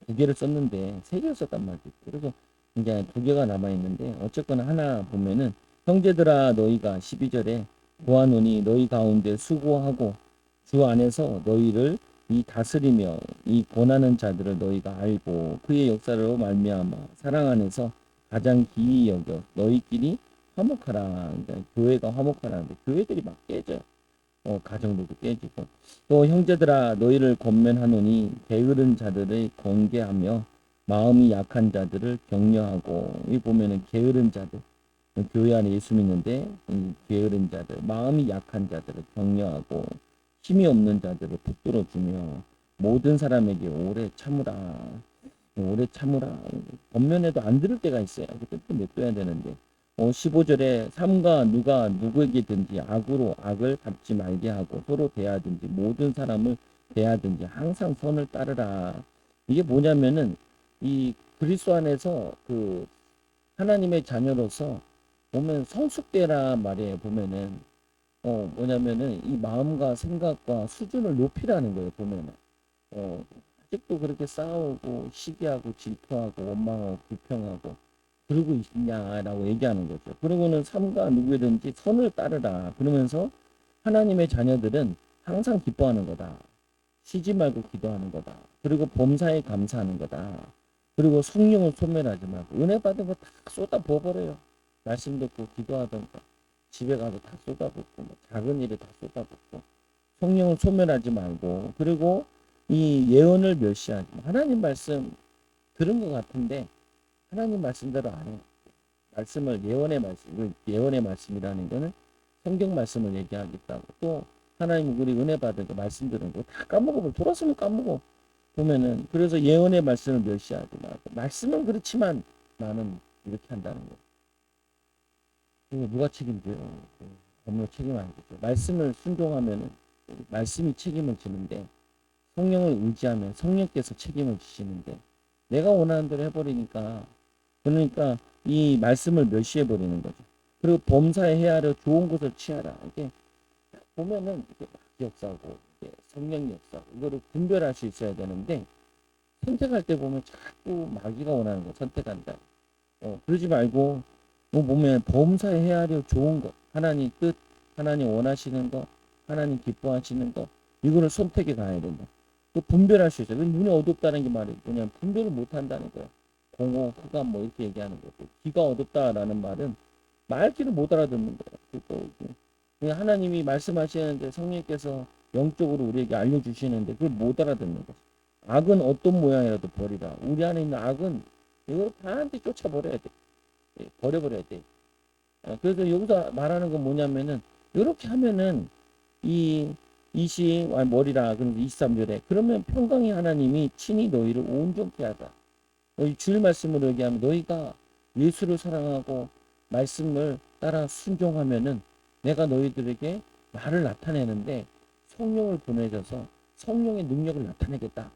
두 개를 썼는데 세 개를 썼단 말이죠. 그래서 이제 두 개가 남아 있는데 어쨌거나 하나 보면은 형제들아 너희가 12절에 보아노니 너희 가운데 수고하고 주 안에서 너희를 이 다스리며 이 권하는 자들을 너희가 알고 그의 역사로 말미암아 사랑 안에서 가장 기이 여겨 너희끼리 화목하라. 그러니까 교회가 화목하라는데 교회들이 막 깨져요. 가정들도 깨지고 또 형제들아 너희를 권면하노니 게으른 자들을 권계하며 마음이 약한 자들을 격려하고 이 보면은 게으른 자들 교회 안에 예수 믿는데 이 게으른 자들 마음이 약한 자들을 격려하고 힘이 없는 자들을 붙들어 주며 모든 사람에게 오래 참으라. 오래 참으라. 겉면에도 안 들을 때가 있어요. 그때 또 냅둬야 되는데 15절에 삼가 누가 누구에게든지 악으로 악을 갚지 말게 하고 서로 대하든지 모든 사람을 대하든지 항상 선을 따르라. 이게 뭐냐면은 이 그리스도 안에서 그 하나님의 자녀로서 보면 성숙되라 말이에요. 보면은 뭐냐면은 이 마음과 생각과 수준을 높이라는 거예요. 보면은 아직도 그렇게 싸우고 시기하고 질투하고 원망하고 불평하고 그러고 있냐라고 얘기하는 거죠. 그러고는 삼가 누구든지 선을 따르라. 그러면서 하나님의 자녀들은 항상 기뻐하는 거다. 쉬지 말고 기도하는 거다. 그리고 범사에 감사하는 거다. 그리고 성령을 소멸하지 말고 은혜 받은 거 다 쏟아 부어버려요. 말씀 듣고 기도하던 거 집에 가서 다 쏟아붓고 뭐 작은 일에 다 쏟아붓고 성령을 소멸하지 말고 그리고 이 예언을 멸시하지 하나님 말씀 들은 것 같은데 하나님 말씀대로 안 해요. 말씀을 예언의 말씀, 예언의 말씀이라는 거는 성경 말씀을 얘기하겠다고 또 하나님 우리 은혜 받은 거 말씀 들은 거 다 까먹어 돌았으면 까먹어 보면은 그래서 예언의 말씀을 멸시하지 말고 말씀은 그렇지만 나는 이렇게 한다는 거. 이거 누가 책임져요? 법률 책임 아니겠죠. 말씀을 순종하면은 말씀이 책임을 지는데 성령을 의지하면 성령께서 책임을 지시는데 내가 원하는 대로 해버리니까 그러니까 이 말씀을 멸시해 버리는 거죠. 그리고 범사에 헤아려 좋은 것을 취하라. 이게 보면은 이게 막 역사고 이게 성령 역사 이거를 분별할 수 있어야 되는데 선택할 때 보면 자꾸 마귀가 원하는 거 선택한다. 그러지 말고 뭐 보면 범사에 헤아려 좋은 것 하나님 뜻 하나님 원하시는 거 하나님 기뻐하시는 거 이거를 선택해 가야 된다. 그 분별할 수 있어요. 눈이 어둡다는 게 말이 뭐냐면 분별을 못 한다는 거예요. 공허, 흑암 뭐 이렇게 얘기하는 거고 귀가 어둡다라는 말은 말귀를 못 알아듣는 거예요. 그러니까 하나님이 말씀하시는데 성령께서 영적으로 우리에게 알려주시는데 그걸 못 알아듣는 거죠. 악은 어떤 모양이라도 버리라. 우리 안에 있는 악은 이걸 반드시 쫓아버려야 돼. 버려버려야 돼. 그래서 여기서 말하는 건 뭐냐면은 이렇게 하면은 이 이시 머리라 그런데 23절에 그러면 평강의 하나님이 친히 너희를 온전케 하다. 너희 주일 말씀으로 얘기하면 너희가 예수를 사랑하고 말씀을 따라 순종하면은 내가 너희들에게 말을 나타내는데 성령을 보내줘서 성령의 능력을 나타내겠다.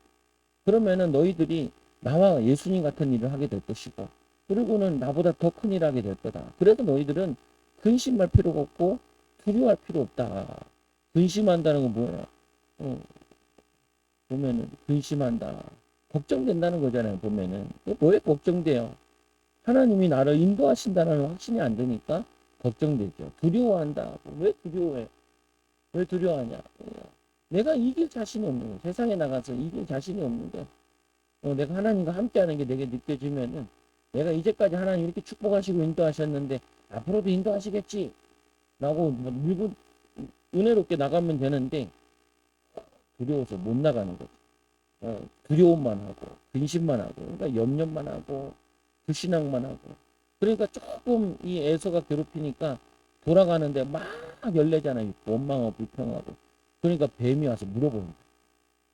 그러면은 너희들이 나와 예수님 같은 일을 하게 될 것이고 그리고는 나보다 더 큰 일을 하게 될 거다. 그래서 너희들은 근심할 필요가 없고 두려워할 필요 없다. 근심한다는 건 뭐야? 어, 보면은 근심한다. 걱정된다는 거잖아요. 보면은 왜 걱정돼요? 하나님이 나를 인도하신다는 확신이 안 드니까 걱정되죠. 두려워한다. 왜 두려워해? 왜 두려워하냐? 내가 이길 자신이 없는 거예요. 세상에 나가서 이길 자신이 없는데 내가 하나님과 함께하는 게 내게 느껴지면은 내가 이제까지 하나님 이렇게 축복하시고 인도하셨는데 앞으로도 인도하시겠지 라고 밀고 은혜롭게 나가면 되는데 두려워서 못 나가는 거죠. 두려움만 하고 근심만 하고 그러니까 염려만 하고 불신앙만 하고 그러니까 조금 이 애서가 괴롭히니까 돌아가는데 막 열내잖아요. 원망하고 불평하고 그러니까 뱀이 와서 물어봅니다.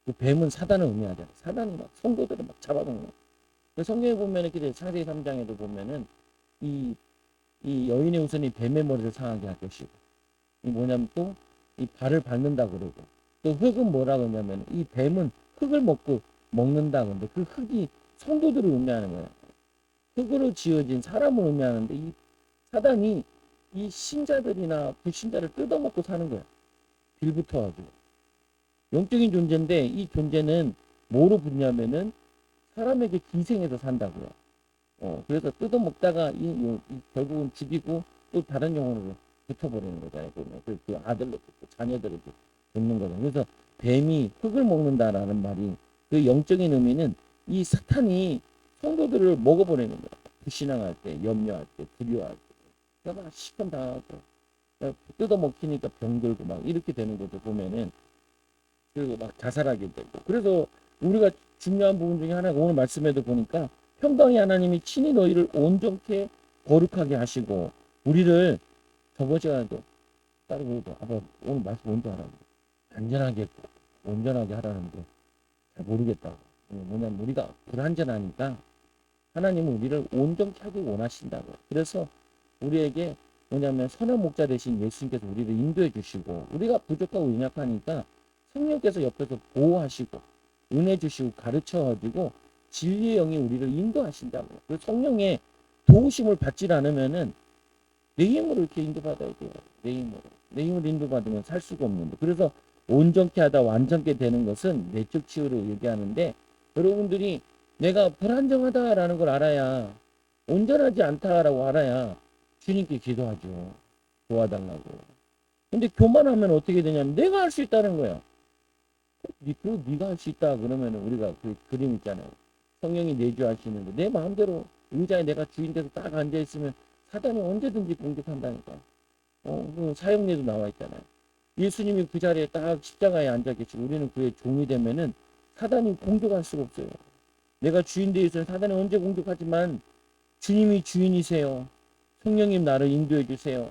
그 뱀은 사단을 의미하잖아요. 사단이 막 성도들을 막 잡아먹는 거예요. 성경에 보면 이렇게 창세기 3장에도 보면은 이, 이 여인의 후손이 뱀의 머리를 상하게 할 것이고 이 뭐냐면 또 이 발을 밟는다 그러고 또 흙은 뭐라 그러냐면 이 뱀은 흙을 먹는다 그런데 그 흙이 성도들을 의미하는 거예요. 흙으로 지어진 사람을 의미하는데 이 사단이 이 신자들이나 불신자를 뜯어먹고 사는 거예요. 빌붙어가지고 영적인 존재인데 이 존재는 뭐로 붙냐면은 사람에게 기생해서 산다고요. 그래서 뜯어먹다가 결국은 죽이고 또 다른 영혼으로 붙어버리는 거잖아요. 그 아들로 그 자녀들에게 붙는 거잖아요. 그래서 뱀이 흙을 먹는다라는 말이 그 영적인 의미는 이 사탄이 성도들을 먹어버리는 거예요. 불신앙할 때, 염려할 때, 두려워할 때. 그러니까 막 시험 당하고 뜯어먹히니까 병들고 막 이렇게 되는 거죠. 보면은 그리고 막 자살하게 되고. 그래서 우리가 중요한 부분 중에 하나가 오늘 말씀에도 보니까 평강의 하나님이 친히 너희를 온전케 거룩하게 하시고 우리를 저번 시간에도 따르고 아빠 오늘 말씀 언제 하라고 안전하게 온전하게 하라는데 잘 모르겠다고. 뭐냐면 우리가 불안전하니까 하나님은 우리를 온전케 하기 원하신다고. 그래서 우리에게 뭐냐면 선한 목자 대신 예수님께서 우리를 인도해 주시고 우리가 부족하고 연약하니까 성령께서 옆에서 보호하시고 은혜 주시고 가르쳐 가지고 진리의 영이 우리를 인도하신다고. 그 성령의 도우심을 받지 않으면은 내 힘으로 이렇게 인도받아야 돼요. 내 힘으로. 내 힘으로 인도받으면 살 수가 없는데. 그래서 온전케 하다 완전케 되는 것은 내적 치유를 얘기하는데 여러분들이 내가 불안정하다라는 걸 알아야 온전하지 않다라고 알아야 주님께 기도하죠. 도와달라고. 근데 교만하면 어떻게 되냐면 내가 할 수 있다는 거야. 네가 할 수 있다 그러면 우리가 그 그림 있잖아요. 성령이 내주하시는데 내 마음대로 의자에 내가 주인 돼서 딱 앉아 있으면 사단이 언제든지 공격한다니까. 그 사형리도 나와 있잖아요. 예수님이 그 자리에 딱 십자가에 앉아 계시고 우리는 그의 종이 되면은 사단이 공격할 수가 없어요. 내가 주인 되어 있어서 사단이 언제 공격하지만 주님이 주인이세요. 성령님 나를 인도해 주세요.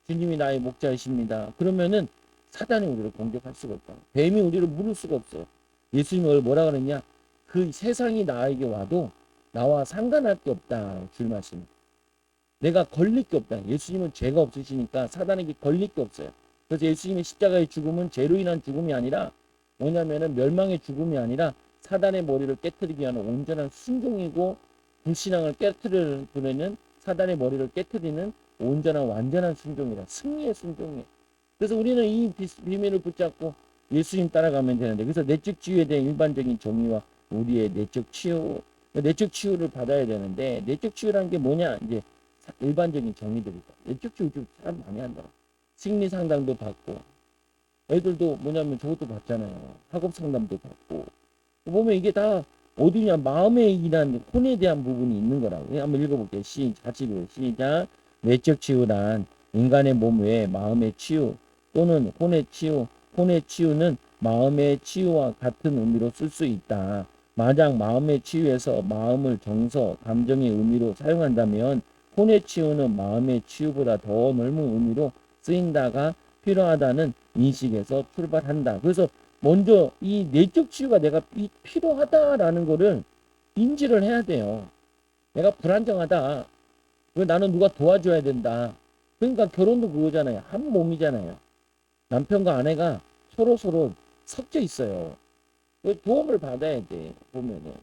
주님이 나의 목자이십니다. 그러면은 사단이 우리를 공격할 수가 없다. 뱀이 우리를 물을 수가 없어요. 예수님이 뭐라 그랬냐? 그 세상이 나에게 와도 나와 상관할 게 없다. 줄 말씀. 내가 걸릴 게 없다. 예수님은 죄가 없으시니까 사단에게 걸릴 게 없어요. 그래서 예수님의 십자가의 죽음은 죄로 인한 죽음이 아니라 뭐냐면은 멸망의 죽음이 아니라 사단의 머리를 깨뜨리기 위한 온전한 순종이고 불신앙을 깨뜨리는 사단의 머리를 깨뜨리는 온전한 완전한 순종이라 승리의 순종이에요. 그래서 우리는 이 비밀을 붙잡고 예수님 따라가면 되는데 그래서 내적 치유에 대한 일반적인 정의와 우리의 내적 치유를 받아야 되는데 내적 치유라는 게 뭐냐 이제 일반적인 정의들이죠. 내적 치유 사람 많이 한다. 심리 상담도 받고 애들도 뭐냐면 저것도 받잖아요. 학업 상담도 받고 보면 이게 다 어디냐 마음에 일한 혼에 대한 부분이 있는 거라고. 한번 읽어볼게요. 같이 읽어요. 시작. 내적 치유란 인간의 몸 외에 마음의 치유 또는 혼의 치유. 혼의 치유는 마음의 치유와 같은 의미로 쓸 수 있다. 만약 마음의 치유에서 마음을 정서, 감정의 의미로 사용한다면 혼의 치유는 마음의 치유보다 더 넓은 의미로 쓰인다가 필요하다는 인식에서 출발한다. 그래서 먼저 이 내적 치유가 내가 필요하다라는 거를 인지를 해야 돼요. 내가 불안정하다. 왜 나는 누가 도와줘야 된다. 그러니까 결혼도 그거잖아요. 한 몸이잖아요. 남편과 아내가 서로 섞여 있어요. 도움을 받아야 돼. 보면은.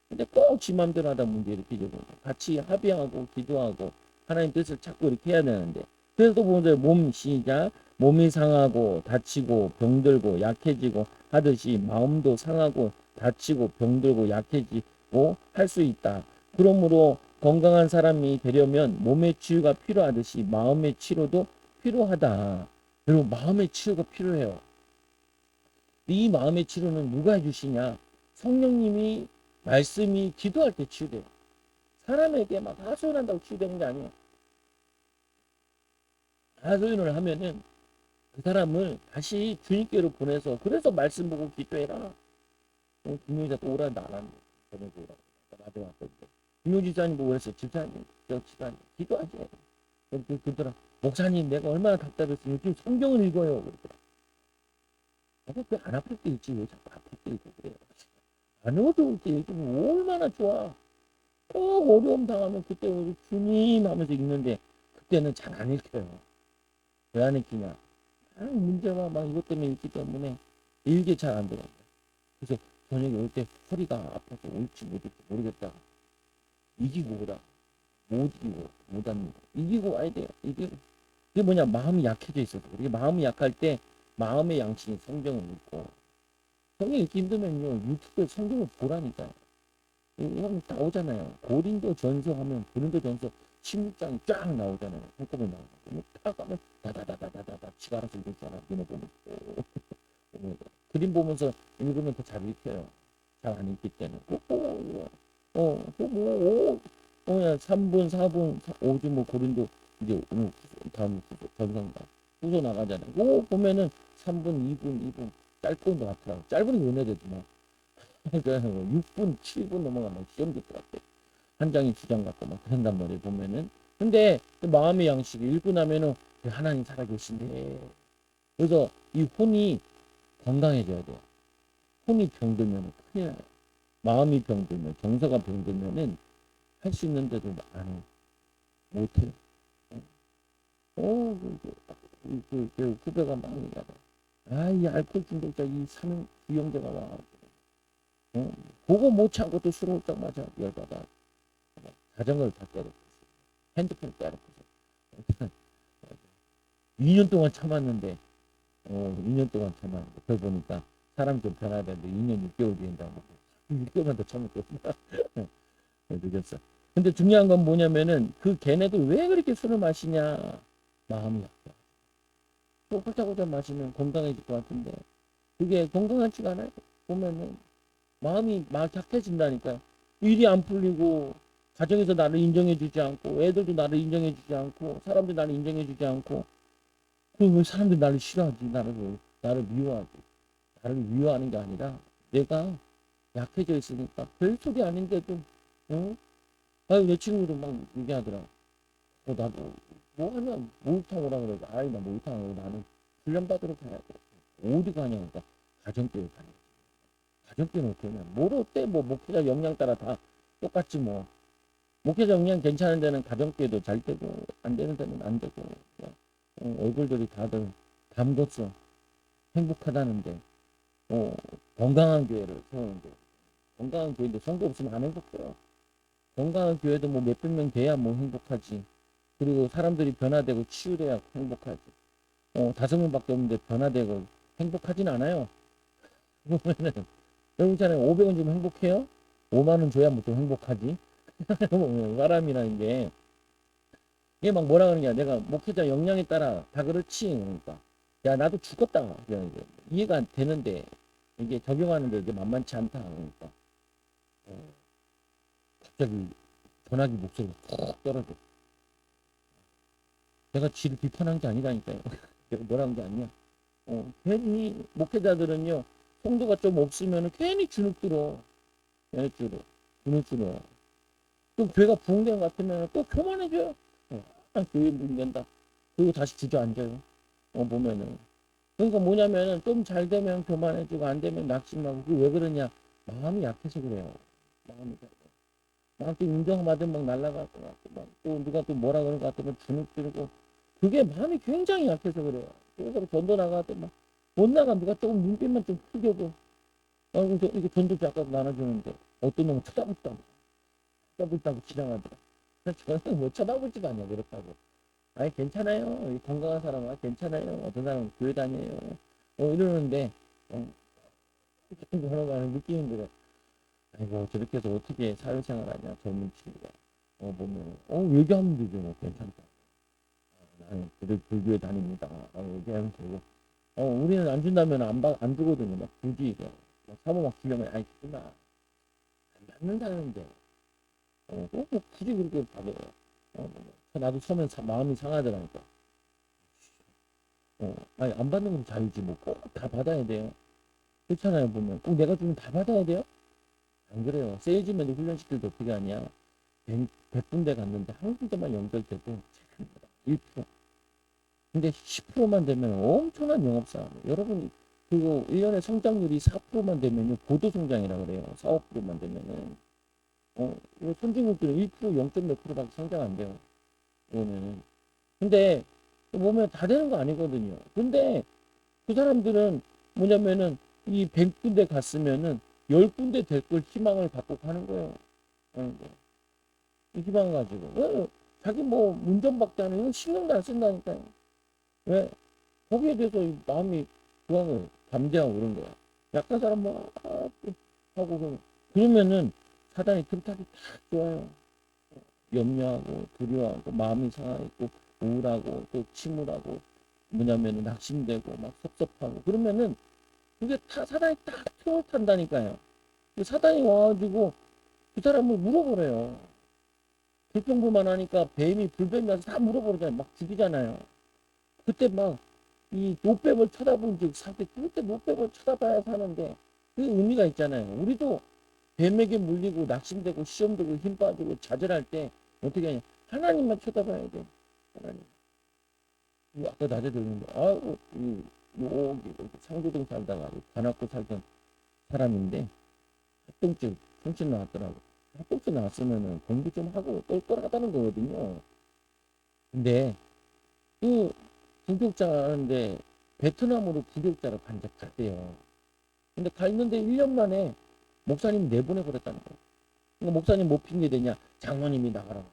근데 꼭 지 맘대로 하다 문제 이렇게 되고 같이 합의하고 기도하고 하나님 뜻을 찾고 이렇게 해야 되는데 그래서 또 보면 몸 시작 몸이 상하고 다치고 병들고 약해지고 하듯이 마음도 상하고 다치고 병들고 약해지고 할 수 있다. 그러므로 건강한 사람이 되려면 몸의 치유가 필요하듯이 마음의 치료도 필요하다. 그리고 마음의 치유가 필요해요. 이 마음의 치료는 누가 해주시냐? 성령님이 말씀이 기도할 때 치유돼요. 사람에게 막 하소연한다고 치유되는 게 아니에요. 하소연을 하면은 그 사람을 다시 주님께로 보내서 그래서 말씀 보고 기도해라. 김효지사 또 오라는데 안 하는데 저녁에 오라고 나도 왔거든요. 김효지사님 보고 그랬어요. 집사님 저 집사님 기도하지. 그러더라. 목사님 내가 얼마나 답답했으면 요즘 성경을 읽어요. 그러더라. 내가 왜안 아플 때 읽지 왜 자꾸 아플 때 읽고 그래요. 안 어려울 때 읽으면 얼마나 좋아. 꼭 어려움 당하면 그때 우리 주님 하면서 읽는데 그때는 잘 안 읽혀요. 왜 안 읽히냐? 문제가 막 이것 때문에 읽기 때문에 읽기 잘 안 들어요. 그래서 저녁에 올 때 허리가 아파서 올지 못올지 모르겠다. 이기고 오라. 못 이기고 못 합니다. 이기고 와야 돼요. 이기고. 그게 뭐냐? 마음이 약해져 있어서. 우리 마음이 약할 때 마음의 양식인 성경을 읽고 성경 읽기 힘들면요 유튜브에 성경을 보라니까요. 형 나오잖아요. 고린도 전서 하면 고린도 전서 16장이 쫙 나오잖아요. 한꺼번에 나오고 딱 가면 다다다다다다다 지가 알아서 읽을 줄 알아. 니네 보면 그림 보면서 읽으면 더 잘 읽혀요. 잘 안 읽기 때문에. 야, 3분, 4분, 5주 뭐 고린도 이제 다음 전성가 후소 나가잖아요. 그거 보면은 3분, 2분 짧은 것 같더라고. 짧은 게 은혜되지 뭐. 그러니까 6분, 7분 넘어가면 시험 질 것 같아. 한 장이 두 장 같고 막 그런단 말이에요, 보면은. 근데 그 마음의 양식이 읽고 나면은 하나님 살아계신데. 그래서 이 혼이 건강해져야 돼요. 혼이 병들면 큰일 나요. 마음이 병들면, 정서가 병들면은 할 수 있는데도 안 해. 못해요. 후배가 막 얘기하더라. 아, 이 알코올 중독자, 이 사는 주영자가 와. 그거 못 참고 또 술 홀딱 마자 열받아. 자전거를 다 때렸어. 핸드폰 때렸어. 2년 동안 참았는데, 2년 동안 참았는데, 그걸 보니까 사람 좀 변해야 되는데 2년 6개월 뒤인다고. 6개월만 더 참을게. 늦었어. 근데 중요한 건 뭐냐면은 그 걔네들 왜 그렇게 술을 마시냐. 마음이 약해. 또 홀짝홀짝 마시면 건강해질 것 같은데 그게 건강하지가 않아요. 보면은 마음이 막 약해진다니까요. 일이 안 풀리고 가정에서 나를 인정해주지 않고 애들도 나를 인정해주지 않고 사람들 나를 인정해주지 않고 왜 사람들이 나를 싫어하지? 나를 미워하지? 나를 미워하는 게 아니라 내가 약해져 있으니까 별소리 아닌데도 어? 아유 내 친구도 막 얘기하더라. 나도 뭐 하면 목욕탕 오라 그러고 아이 나 목욕탕 오고 나는 훈련 받으러 가야 돼. 어디 가냐 그러니까 가정교육 가냐. 가정교육 어떻게 하냐. 뭘 어때 뭐 목회자 역량 따라 다 똑같지 뭐. 목회자 역량 괜찮은 데는 가정교육도 잘 되고 안 되는 데는 안 되고 얼굴들이 다들 담궜어. 행복하다는데 건강한 교회를 세우는데 건강한 교회인데 성도 없으면 안 행복해요. 건강한 교회도 뭐 몇백 명 돼야 뭐 행복하지. 그리고 사람들이 변화되고 치유돼야 행복하지. 5명밖에 없는데 변화되고 행복하진 않아요. 보면은 여러분 있잖아요. 500원 주면 행복해요? 5만 원 줘야 뭐 좀 행복하지. 사람이라는 게 이게 막 뭐라 그러냐. 내가 목회자 역량에 따라 다 그렇지. 그러니까 야 나도 죽었다. 이해가 안 되는데 이게 적용하는 게 이게 만만치 않다. 그러니까 갑자기 전화기 목소리가 툭 떨어져. 내가 지를 비판한 게 아니라니까요. 내가 뭐라는 게 아니야. 괜히 목회자들은요 성도가 좀 없으면 괜히 주눅 들어. 주눅 들어. 주눅 들어. 또 교회가 부흥된 것 같으면 또 교만해져요. 교회 문된다. 그리고 다시 주저앉아요. 보면은. 그러니까 뭐냐면은 좀 잘 되면 교만해지고 안 되면 낙심하고 그게 왜 그러냐. 마음이 약해서 그래요. 마음이 약해. 나한테 인정받으면 막 날아갈 것 같고 막또 누가 또 뭐라 그럴 것 같으면 주눅 들고 그게 마음이 굉장히 약해서 그래요. 그래서 전도 나갈 때 막 못 나가 누가 조금 눈빛만 좀 크게도 그래서 이렇게 전도 잠깐 나눠주는데 어떤 놈은 쳐다보다고 지나가더라. 저는 뭐 쳐다보지도 않냐 그렇다고. 아니 괜찮아요. 건강한 사람아 괜찮아요. 어떤 사람은 교회 다녀요. 이러는데 그런 느끼는 거래. 아이고 저렇게 해서 어떻게 사회생활하냐 젊은 친구가. 보면 얘기하면 되죠. 뭐, 괜찮다. 나는 불교에 다닙니다. 얘기하면 되고. 우리는 안 준다면 안 주거든요. 막 굳이 막 사모 막 주려면 아이 주지 마. 안 받는다는데. 굳이 그렇게 받아요. 나도 처음엔 마음이 상하더라니까. 아니 안 받는 건 자유지 뭐 꼭 다 받아야 돼요. 그렇잖아요 보면 꼭 내가 주면 다 받아야 돼요? 안 그래요. 세일즈맨도 훈련시킬 때 어떻게 하냐. 100군데 갔는데 한 군데만 연결돼도 1%. 근데 10%만 되면 엄청난 영업사업. 여러분, 그거 1년에 성장률이 4%만 되면요. 고도 성장이라 그래요. 4, 5%만 되면은. 이거 선진국들은 1%, 0. 몇 프로밖에 성장 안 돼요. 이거는. 근데, 보면 다 되는 거 아니거든요. 근데, 그 사람들은 뭐냐면은, 이 100군데 갔으면은, 10군데 될 걸 희망을 갖고 가는 거예요. 이 희망 가지고. 자기 뭐, 운전밖에 안 해. 이거 신경도 안 쓴다니까요. 왜? 거기에 대해서 마음이 그거는 잠재하고 그런 거야. 약한 사람 뭐 하고 그러면은 사단이 틈타기 딱 좋아요. 염려하고 두려워하고 마음이 상하고 우울하고 또 침울하고 뭐냐면은 낙심되고 막 섭섭하고 그러면은 그게 다 사단이 딱 트롯한다니까요. 사단이 와가지고 그 사람을 물어버려요. 불평불만 하니까 뱀이 불뱀이 와서 다 물어버리잖아요. 막 죽이잖아요. 그때 막 이 노뱀을 쳐다본 즉 사실 그때 노뱀을 쳐다봐야 사는데 그 의미가 있잖아요. 우리도 뱀에게 물리고 낙심되고 시험되고 힘 빠지고 좌절할 때 어떻게 하냐. 하나님만 쳐다봐야 돼. 하나님. 아까 낮에 들었는데 아이고 여기 상주동 살다가 관악구 살던 사람인데 합동증 정신 나왔더라고. 합동증 나왔으면은 공부 좀 하고 똘똘하다는 거거든요. 근데 그 부교육자인데 베트남으로 부교육자를 갔대요. 근데 가 있는데 1년 만에 목사님 내보내버렸다는 거예요. 그러니까 목사님 뭐 핑계 대냐? 장로님이 나가라고.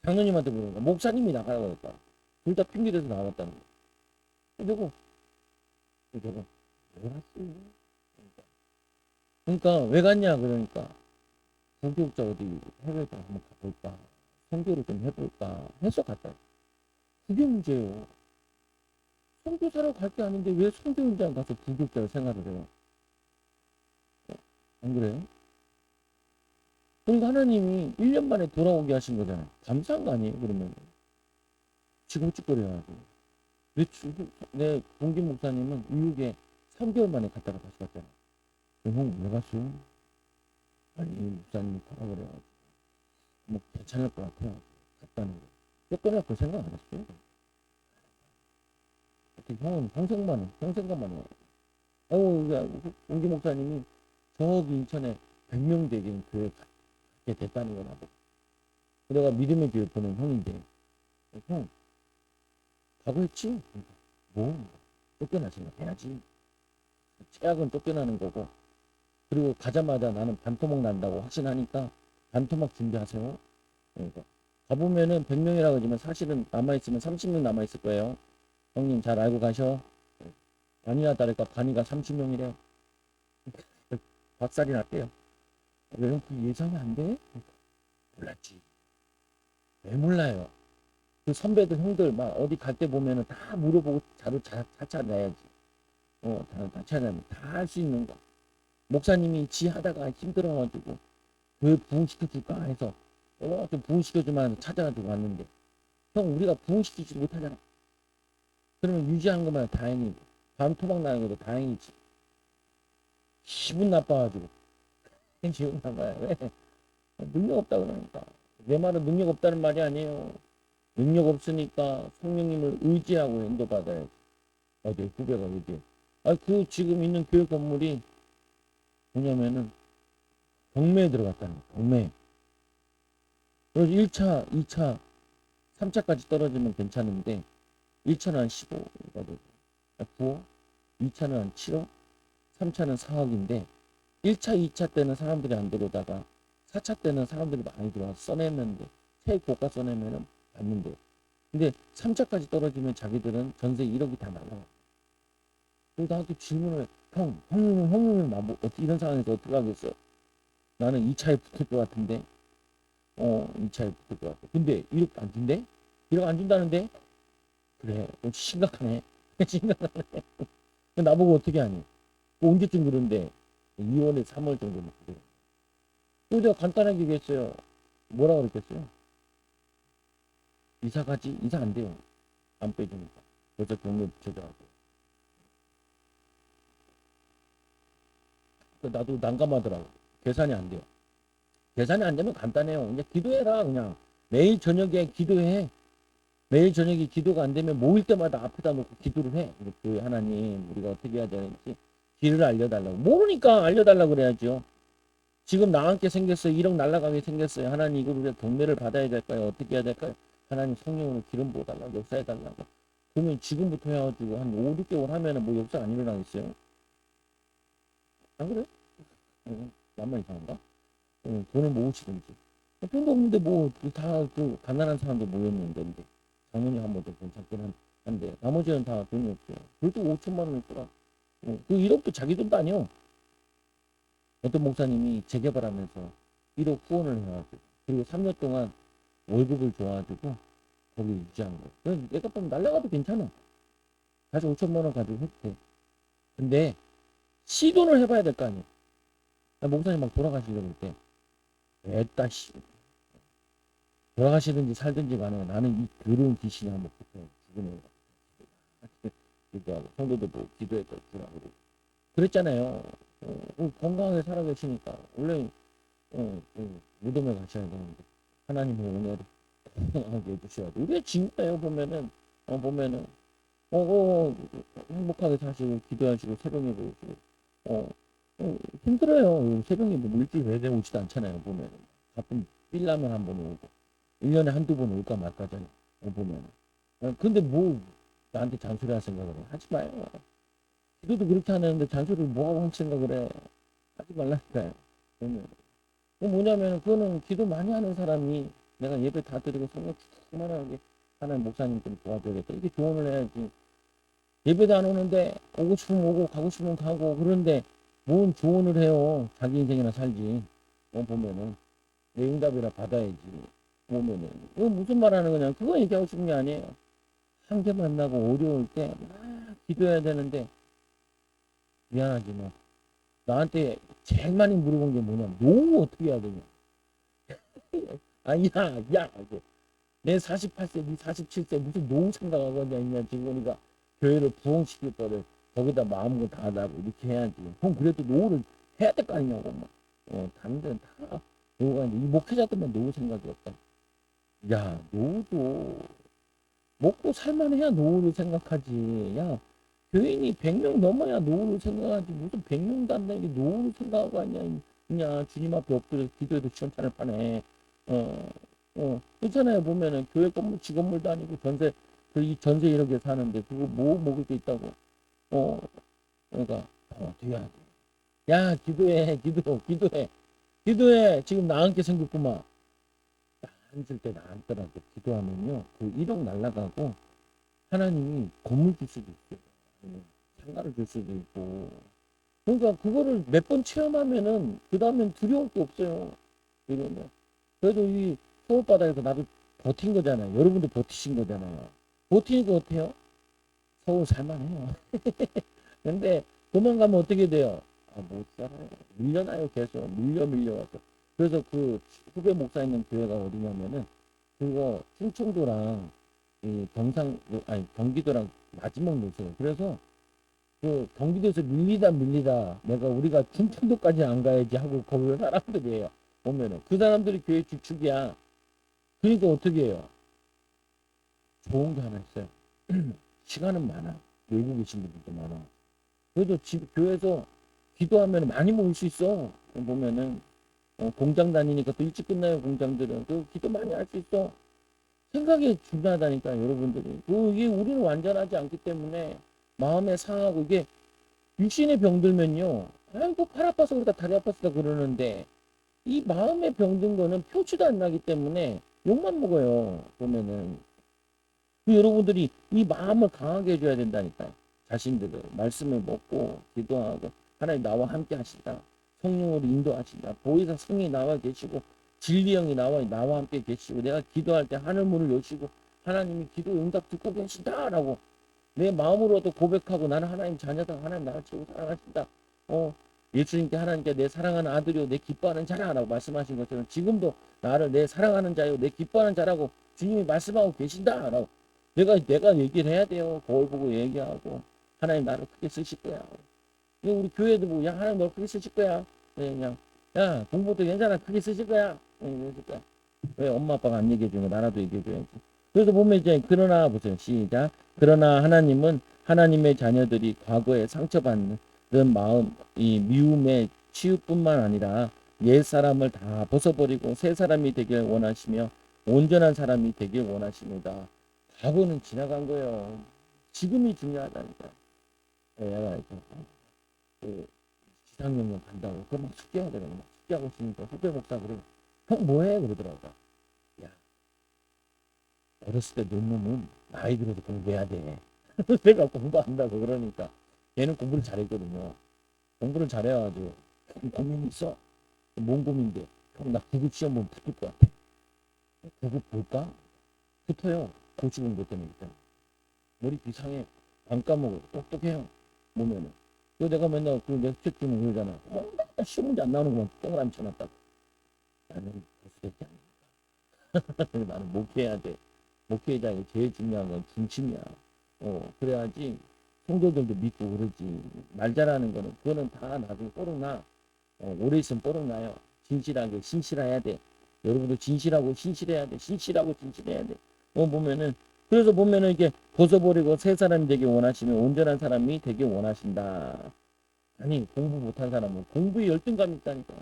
장로님한테 물어보니까 목사님이 나가라고 했다. 둘 다 핑계 대서 나갔다는 거예요. 그리고 제가 왜 갔어요? 그러니까 왜 갔냐 그러니까 부교육자 어디 해외에 한번 가볼까? 선교를 좀 해볼까? 해서 갔다. 그게 문제예요. 선교사로 갈 게 아닌데 왜 선교 현장 가서 부교육자를 생활을 해요? 안 그래요? 그러니까 하나님이 1년 만에 돌아오게 하신 거잖아요. 감사한 거 아니에요, 그러면? 지금 찌꺼려야지. 내 동기 목사님은 미국에 3개월 만에 갔다가 다시 갔잖아. 형, 왜 갔어요? 아니, 목사님이 가라 그래가지고. 뭐, 괜찮을 것 같아요. 갔다는 거. 쫓겨날 그 생각 안 했어요? 어떻게 형은 평생가만 해. 동기 목사님이 저기 인천에 100명 되긴 교회 갖게 됐다는 거나 봐. 내가 믿음의 교회 보는 형인데, 형, 각오했지? 뭐, 쫓겨날 생각해야지. 최악은 쫓겨나는 거고, 그리고 가자마자 나는 반토막 난다고 확신하니까 반토막 준비하세요. 그러니까 가보면은 100명이라고 하지만 사실은 남아있으면 30명 남아있을 거예요. 형님 잘 알고 가셔. 반이나 다를까 반이가 30명이래. 박살이 났대요. 왜 형 그 예상이 안 돼? 몰랐지. 왜 몰라요? 그 선배들 형들 막 어디 갈 때 보면은 다 물어보고 자료 찾아내야지. 다 찾아내면 다 할 수 있는 거. 목사님이 지 하다가 힘들어가지고 왜 부흥시켜줄까 해서 좀 부흥시켜주면 찾아가지고 왔는데 형 우리가 부흥시키지 못하잖아. 그러면 유지하는 것만 다행이고 반토막 나는 것도 다행이지. 기분 나빠가지고 기분 나빠요. 왜? 능력 없다 그러니까. 내 말은 능력 없다는 말이 아니에요. 능력 없으니까 성령님을 의지하고 인도받아야지. 어디 후배가 얘기해. 그 지금 있는 교육 건물이 뭐냐면은 경매에 들어갔다는 거야. 경매. 그래서 1차, 2차, 3차까지 떨어지면 괜찮은데 1차는 한 15가 되고 9억, 2차는 한 7억, 3차는 4억인데 1차, 2차 때는 사람들이 안 들어오다가 4차 때는 사람들이 많이 들어와서 써냈는데 세액 고가 써내면은 받는데 근데 3차까지 떨어지면 자기들은 전세 1억이 다 날라가. 그래서 나한테 질문을 형님은 나뭐 어떻게 이런 상황에서 어떻게 하겠어? 나는 2차에 붙을 것 같은데 2차에 붙을 것 같아. 근데 1억 안 준대? 1억 안 준다는데? 그래 좀 심각하네. 심각하네. 나보고 어떻게 하니? 언제쯤 그런데 2월에 3월 정도면 그래. 또 제가 간단하게 얘기했어요. 뭐라 그랬겠어요? 이사 가지? 이사 안 돼요. 안 빼주니까. 벌써 경매 붙여져가지고. 나도 난감하더라고. 계산이 안 돼요. 계산이 안 되면 간단해요. 그냥 기도해라 그냥. 매일 저녁에 기도해. 매일 저녁에 기도가 안 되면 모일 때마다 앞에다 놓고 기도를 해. 그 하나님 우리가 어떻게 해야 되는지 길을 알려달라고. 모르니까 알려달라고 그래야죠. 지금 나와 함께 생겼어요. 1억 날라가게 생겼어요. 하나님 이걸 우리가 경매를 받아야 될까요? 어떻게 해야 될까요? 하나님 성령으로 기름 부어달라고 역사해달라고. 그러면 지금부터 해가지고 한 5, 6개월 하면은 뭐 역사 안 일어나겠어요? 안 그래? 나만 이상한가? 돈을 모으시든지. 돈도 없는데 뭐 다 그 가난한 사람들 모였는데 작년에 한 번도 괜찮긴 한데 나머지는 다 돈이 없어요. 그래도 5천만 원을 쓰라. 그 1억도 자기 돈도 아니요. 어떤 목사님이 재개발하면서 1억 후원을 해가지고 그리고 3년 동안 월급을 줘가지고 거기 유지한 거예요. 그래서 내가 보면 날라가도 괜찮아. 다시 5천만 원 가지고 해도 돼. 근데 시도를 해봐야 될 거 아니야. 목사님 막 돌아가시려고 때 애따 씨 돌아가시든지 살든지 간에 나는 이 더러운 귀신이 한번 붙어 죽으면 기도하고 성도들 뭐 기도했다 주라고 그랬잖아요. 건강하게 살아계시니까 원래 무덤에 가셔야 되는데 하나님의 은혜를 하게 해주셔야 돼. 우리가 진짜예요. 보면은 행복하게 사시고 기도하시고 새벽에 보시고 어, 힘들어요. 새벽에 뭐 일주일 내내 오지도 않잖아요. 보면은 가끔 삘라면 한 번 오고 1년에 한두 번 올까 말까잖아요. 보면은 근데 뭐 나한테 잔소리 할 생각을 해. 하지 마요. 기도도 그렇게 하는데 잔소리를 뭐하고 할 생각을 해. 하지 말라니까요. 보면 뭐냐면 그거는 기도 많이 하는 사람이 내가 예배 다 드리고 성령 충만하게 하나님 목사님 좀 도와줘야겠다. 이렇게 조언을 해야지. 예배도 안 오는데 오고 싶으면 오고 가고 싶으면 가고 그런데 뭔 조언을 해요. 자기 인생이나 살지. 보면은 내 응답이라 받아야지. 보면은 이거 무슨 말 하는 거냐. 그거 얘기하고 싶은 게 아니에요. 한계 만나고 어려울 때 막 기도해야 되는데 미안하지만 나한테 제일 많이 물어본 게 뭐냐면 노후 어떻게 해야 되냐. 야 내 48세 네 47세 무슨 노후 생각하고 있냐. 지금 보니까 교회를 부흥시킬 거를 거기다 마음을 다하다고 이렇게 해야지. 형 그래도 노후를 해야 될 거 아니냐고. 다른 데는 다 노후가 있는데 이 목회자들만 노후 생각이 없다. 야 노후도 먹고 살만해야 노후를 생각하지. 야 교인이 100명 넘어야 노후를 생각하지. 무슨 100명도 안 되는 게 노후를 생각하고 하냐. 그냥 주님 앞에 엎드려 기도해도 시원찮을 판에 그렇잖아요. 보면은 교회 건물 직원물도 아니고 이 전세 이렇게 사는데 그거 뭐 먹을 게 있다고. 어 그러니까 어떻게 해야 돼. 야 기도해. 지금 나앉게 생겼구만. 앉을 때 나앉더라도 기도하면요 그 1억 날라가고 하나님이 건물 줄 수도 있어요. 상가를 줄 수도 있고. 그러니까 그거를 몇 번 체험하면은 그 다음엔 두려울 게 없어요. 이러면 그래도 이 서울바다에서 나도 버틴 거잖아요. 여러분도 버티신 거잖아요. 버티니까 어때요? 서울 살만해요. 근데 도망가면 어떻게 돼요? 못 살아요. 밀려나요. 계속 밀려와서. 그래서 그 후배 목사 있는 교회가 어디냐면은 그거 충청도랑 이 경기도랑 마지막 노선이에요. 그래서 그 경기도에서 밀리다 우리가 충청도까지 안 가야지 하고 거기 사람들이에요. 보면은 그 사람들이 교회 주축이야. 그러니까 어떻게 해요? 좋은 게 하나 있어요. 시간은 많아. 외국에 계신 분들도 많아. 그래도 교회에서 기도하면 많이 모일 수 있어. 보면은 공장 다니니까 또 일찍 끝나요. 공장들은 그 기도 많이 할 수 있어. 생각이 중요하다니까 여러분들이. 이게 우리는 완전하지 않기 때문에 마음에 상하고 이게 육신의 병들면요. 아이고 팔 아파서 그러다 다리 아파서 그러는데 이 마음의 병든 거는 표치도 안 나기 때문에 욕만 먹어요. 보면은 여러분들이 이 마음을 강하게 해줘야 된다니까. 자신들을 말씀을 먹고 기도하고 하나님 나와 함께 하신다. 성령으로 인도하신다. 보혜사 성이 나와 계시고 진리 영이 나와 함께 계시고 내가 기도할 때 하늘 문을 여시고 하나님이 기도 응답 듣고 계신다라고 내 마음으로도 고백하고 나는 하나님 자녀다. 하나님 나를 최고 사랑하신다. 예수님께 하나님께 내 사랑하는 아들이요 내 기뻐하는 자라라고 말씀하신 것처럼 지금도 나를 내 사랑하는 자요 내 기뻐하는 자라고 주님이 말씀하고 계신다라고 내가 얘기를 해야 돼요. 거울 보고 얘기하고 하나님 나를 크게 쓰실 거야. 우리 교회도 뭐 야 하나님 너를 크게 쓰실 거야. 그냥 야 공부도 괜찮아 크게 쓰실 거야. 그러니까 왜 엄마 아빠가 안 얘기해 주는 거 나라도 얘기해 줘야지. 그래서 보면 이제 그러나 보세요. 시작. 그러나 하나님은 하나님의 자녀들이 과거에 상처받는 그런 마음 이 미움의 치유뿐만 아니라 옛 사람을 다 벗어버리고 새 사람이 되길 원하시며 온전한 사람이 되길 원하십니다. 과거는 지나간 거예요. 지금이 중요하다니까. 얘가 이제 그 지상명령 간다고 그럼 막 숙제해야 되거든. 막 숙제하고 있으니까 후배 목사 그래. 형 뭐해? 그러더라고. 야 어렸을 때 논 놈은 나이 들어도 공부해야 돼. 내가 공부한다고 그러니까 얘는 공부를 잘했거든요. 공부를 잘해가지고 고민이 있어. 뭔 고민인데? 형, 나 구급 시험 보면 붙을 것 같아. 구급 볼까? 붙어요. 고시공부 때문에 일단. 머리 이상해. 안 까먹어. 똑똑해요. 보면은. 그 내가 맨날 그 렉처 주면 그러잖아. 맨날 시험 문제 안 나오는 것만 동그라미 쳐놨다고. 나는 그렇게 아니야. 나는 목회해야 돼. 목회자의 제일 중요한 건 중심이야. 그래야지 성도들도 믿고 그러지. 말 잘하는 거는 그거는 다 나중에 뽀록나. 오래 있으면 뽀록나요. 진실하게 신실해야 돼. 여러분도 진실하고 신실해야 돼. 신실하고 진실해야 돼. 보면은 그래서 보면은 이게 벗어버리고 새 사람이 되기 원하시면 온전한 사람이 되기 원하신다. 아니 공부 못한 사람은 공부에 열등감이 있다니까.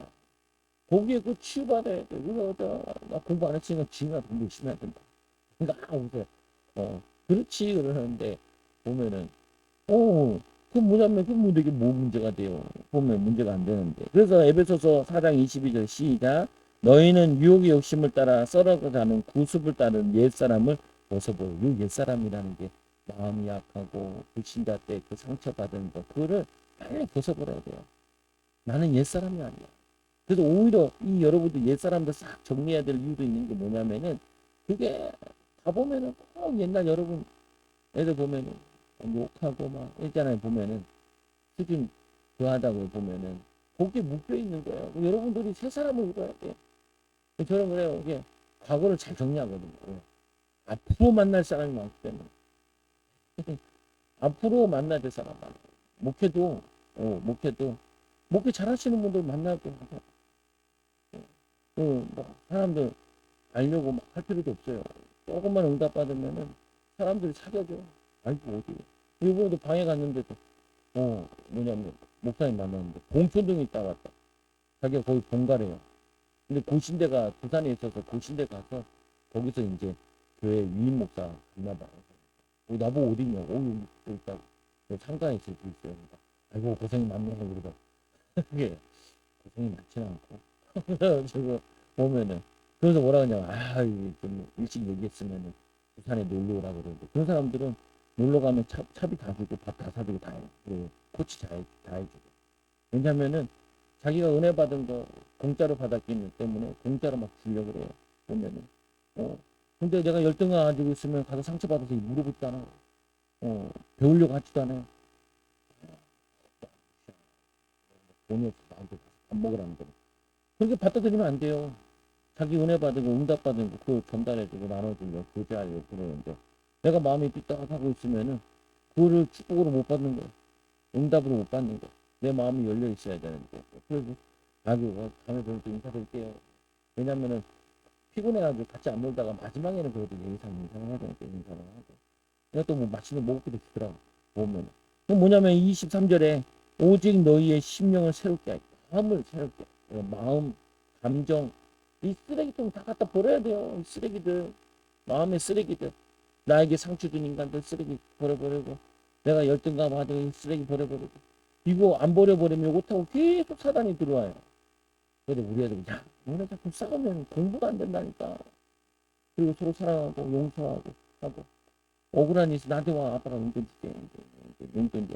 거기에 그 치유받아야 돼. 그래서 나 공부 안 했으니까 지금이라도 공부 열심히 해야 된다. 그러니까 오세요. 그렇지 그러는데 보면은 그 뭐냐면 그 뭐 되게 뭐 문제가 돼요. 보면 문제가 안 되는데. 그래서 에베소서 4장 22절 시작. 너희는 유혹의 욕심을 따라 썰어가는 구습을 따른 옛사람을 벗어버려. 이 옛사람이라는 게 마음이 약하고 불신자 때 그 상처받은 거 그거를 빨리 벗어버려야 돼요. 나는 옛사람이 아니야. 그래서 오히려 이 여러분들 옛사람들 싹 정리해야 될 이유도 있는 게 뭐냐면은 그게 다 보면은 꼭 옛날 여러분 애들 보면은 욕하고 막 있잖아요. 보면은 수준 그하다고 보면은 거기에 묶여 있는 거예요. 여러분들이 새 사람을 입어야 돼. 저는 그래요. 이게 과거를 잘 정리하거든요. 앞으로 만날 사람이 많기 때문에 앞으로 만나야 될 사람 많아요. 목회도 목회 잘하시는 분들 만나야 돼. 뭐 사람들 알려고 막 할 필요도 없어요. 조금만 응답 받으면은 사람들이 사겨줘. 아이고 어디 이번에도 방에 갔는데도 뭐냐면 목사님 만났는데 봉초동에 있다 왔다. 자기가 거기 본가래요. 근데 고신대가 부산에 있어서 고신대 가서 거기서 이제 교회 위임 목사 갔나 봐요. 나보고 어디 있냐고. 여기 있다고. 창가에 있을 수 있어요. 그러니까 아이고 고생이 많네 그러다. 그게 고생이 많지는 않고. 그래서 보면은 그래서 뭐라 그러냐. 좀 일찍 얘기했으면은 부산에 놀러 오라고 그러는데 그런 사람들은 놀러 가면 차비 다 주고 밥 다 사주고 다 해. 그리고 코치 다 해주고. 왜냐면은 자기가 은혜 받은 거 공짜로 받았기 때문에 공짜로 막 주려고 그래요. 보면은. 근데 내가 열등감 가지고 있으면 가서 상처받아서 물어보지도 않아. 배우려고 하지도 않아요. 돈이 없어 나한테 밥 먹으라는 거. 그렇게 받아들이면 안 돼요. 자기 은혜 받은 거, 응답 받은 거, 그걸 전달해주고 나눠주고 교제하려고 그러는데 내가 마음이 삐딱하고 있으면은 그거를 축복으로 못 받는 거야. 응답으로 못 받는 거야. 내 마음이 열려 있어야 되는데. 그래서 아주 다음에 또 인사드릴게요. 왜냐면은 피곤해가지고 같이 안 놀다가 마지막에는 그래도 인사를 해야 되니까 인사를 하고. 내가 또 뭐 맛있는 거 먹기도 주더라고. 보면. 뭐냐면 23절에 오직 너희의 심령을 새롭게 하겠다. 마음을 새롭게. 마음, 감정, 이 쓰레기통 다 갖다 버려야 돼요. 이 쓰레기들. 마음의 쓰레기들. 나에게 상처 준 인간들 쓰레기 버려버리고 내가 열등감 가지고 쓰레기 버려버리고 이거 안 버려버리면 이거 타고 계속 사단이 들어와요. 그래서 우리 애들 야 너네 자꾸 싸우면 공부가 안 된다니까. 그리고 서로 사랑하고 용서하고 하고 억울한 일 있어 나한테 와 아빠가 용돈 줄게 용돈 줘.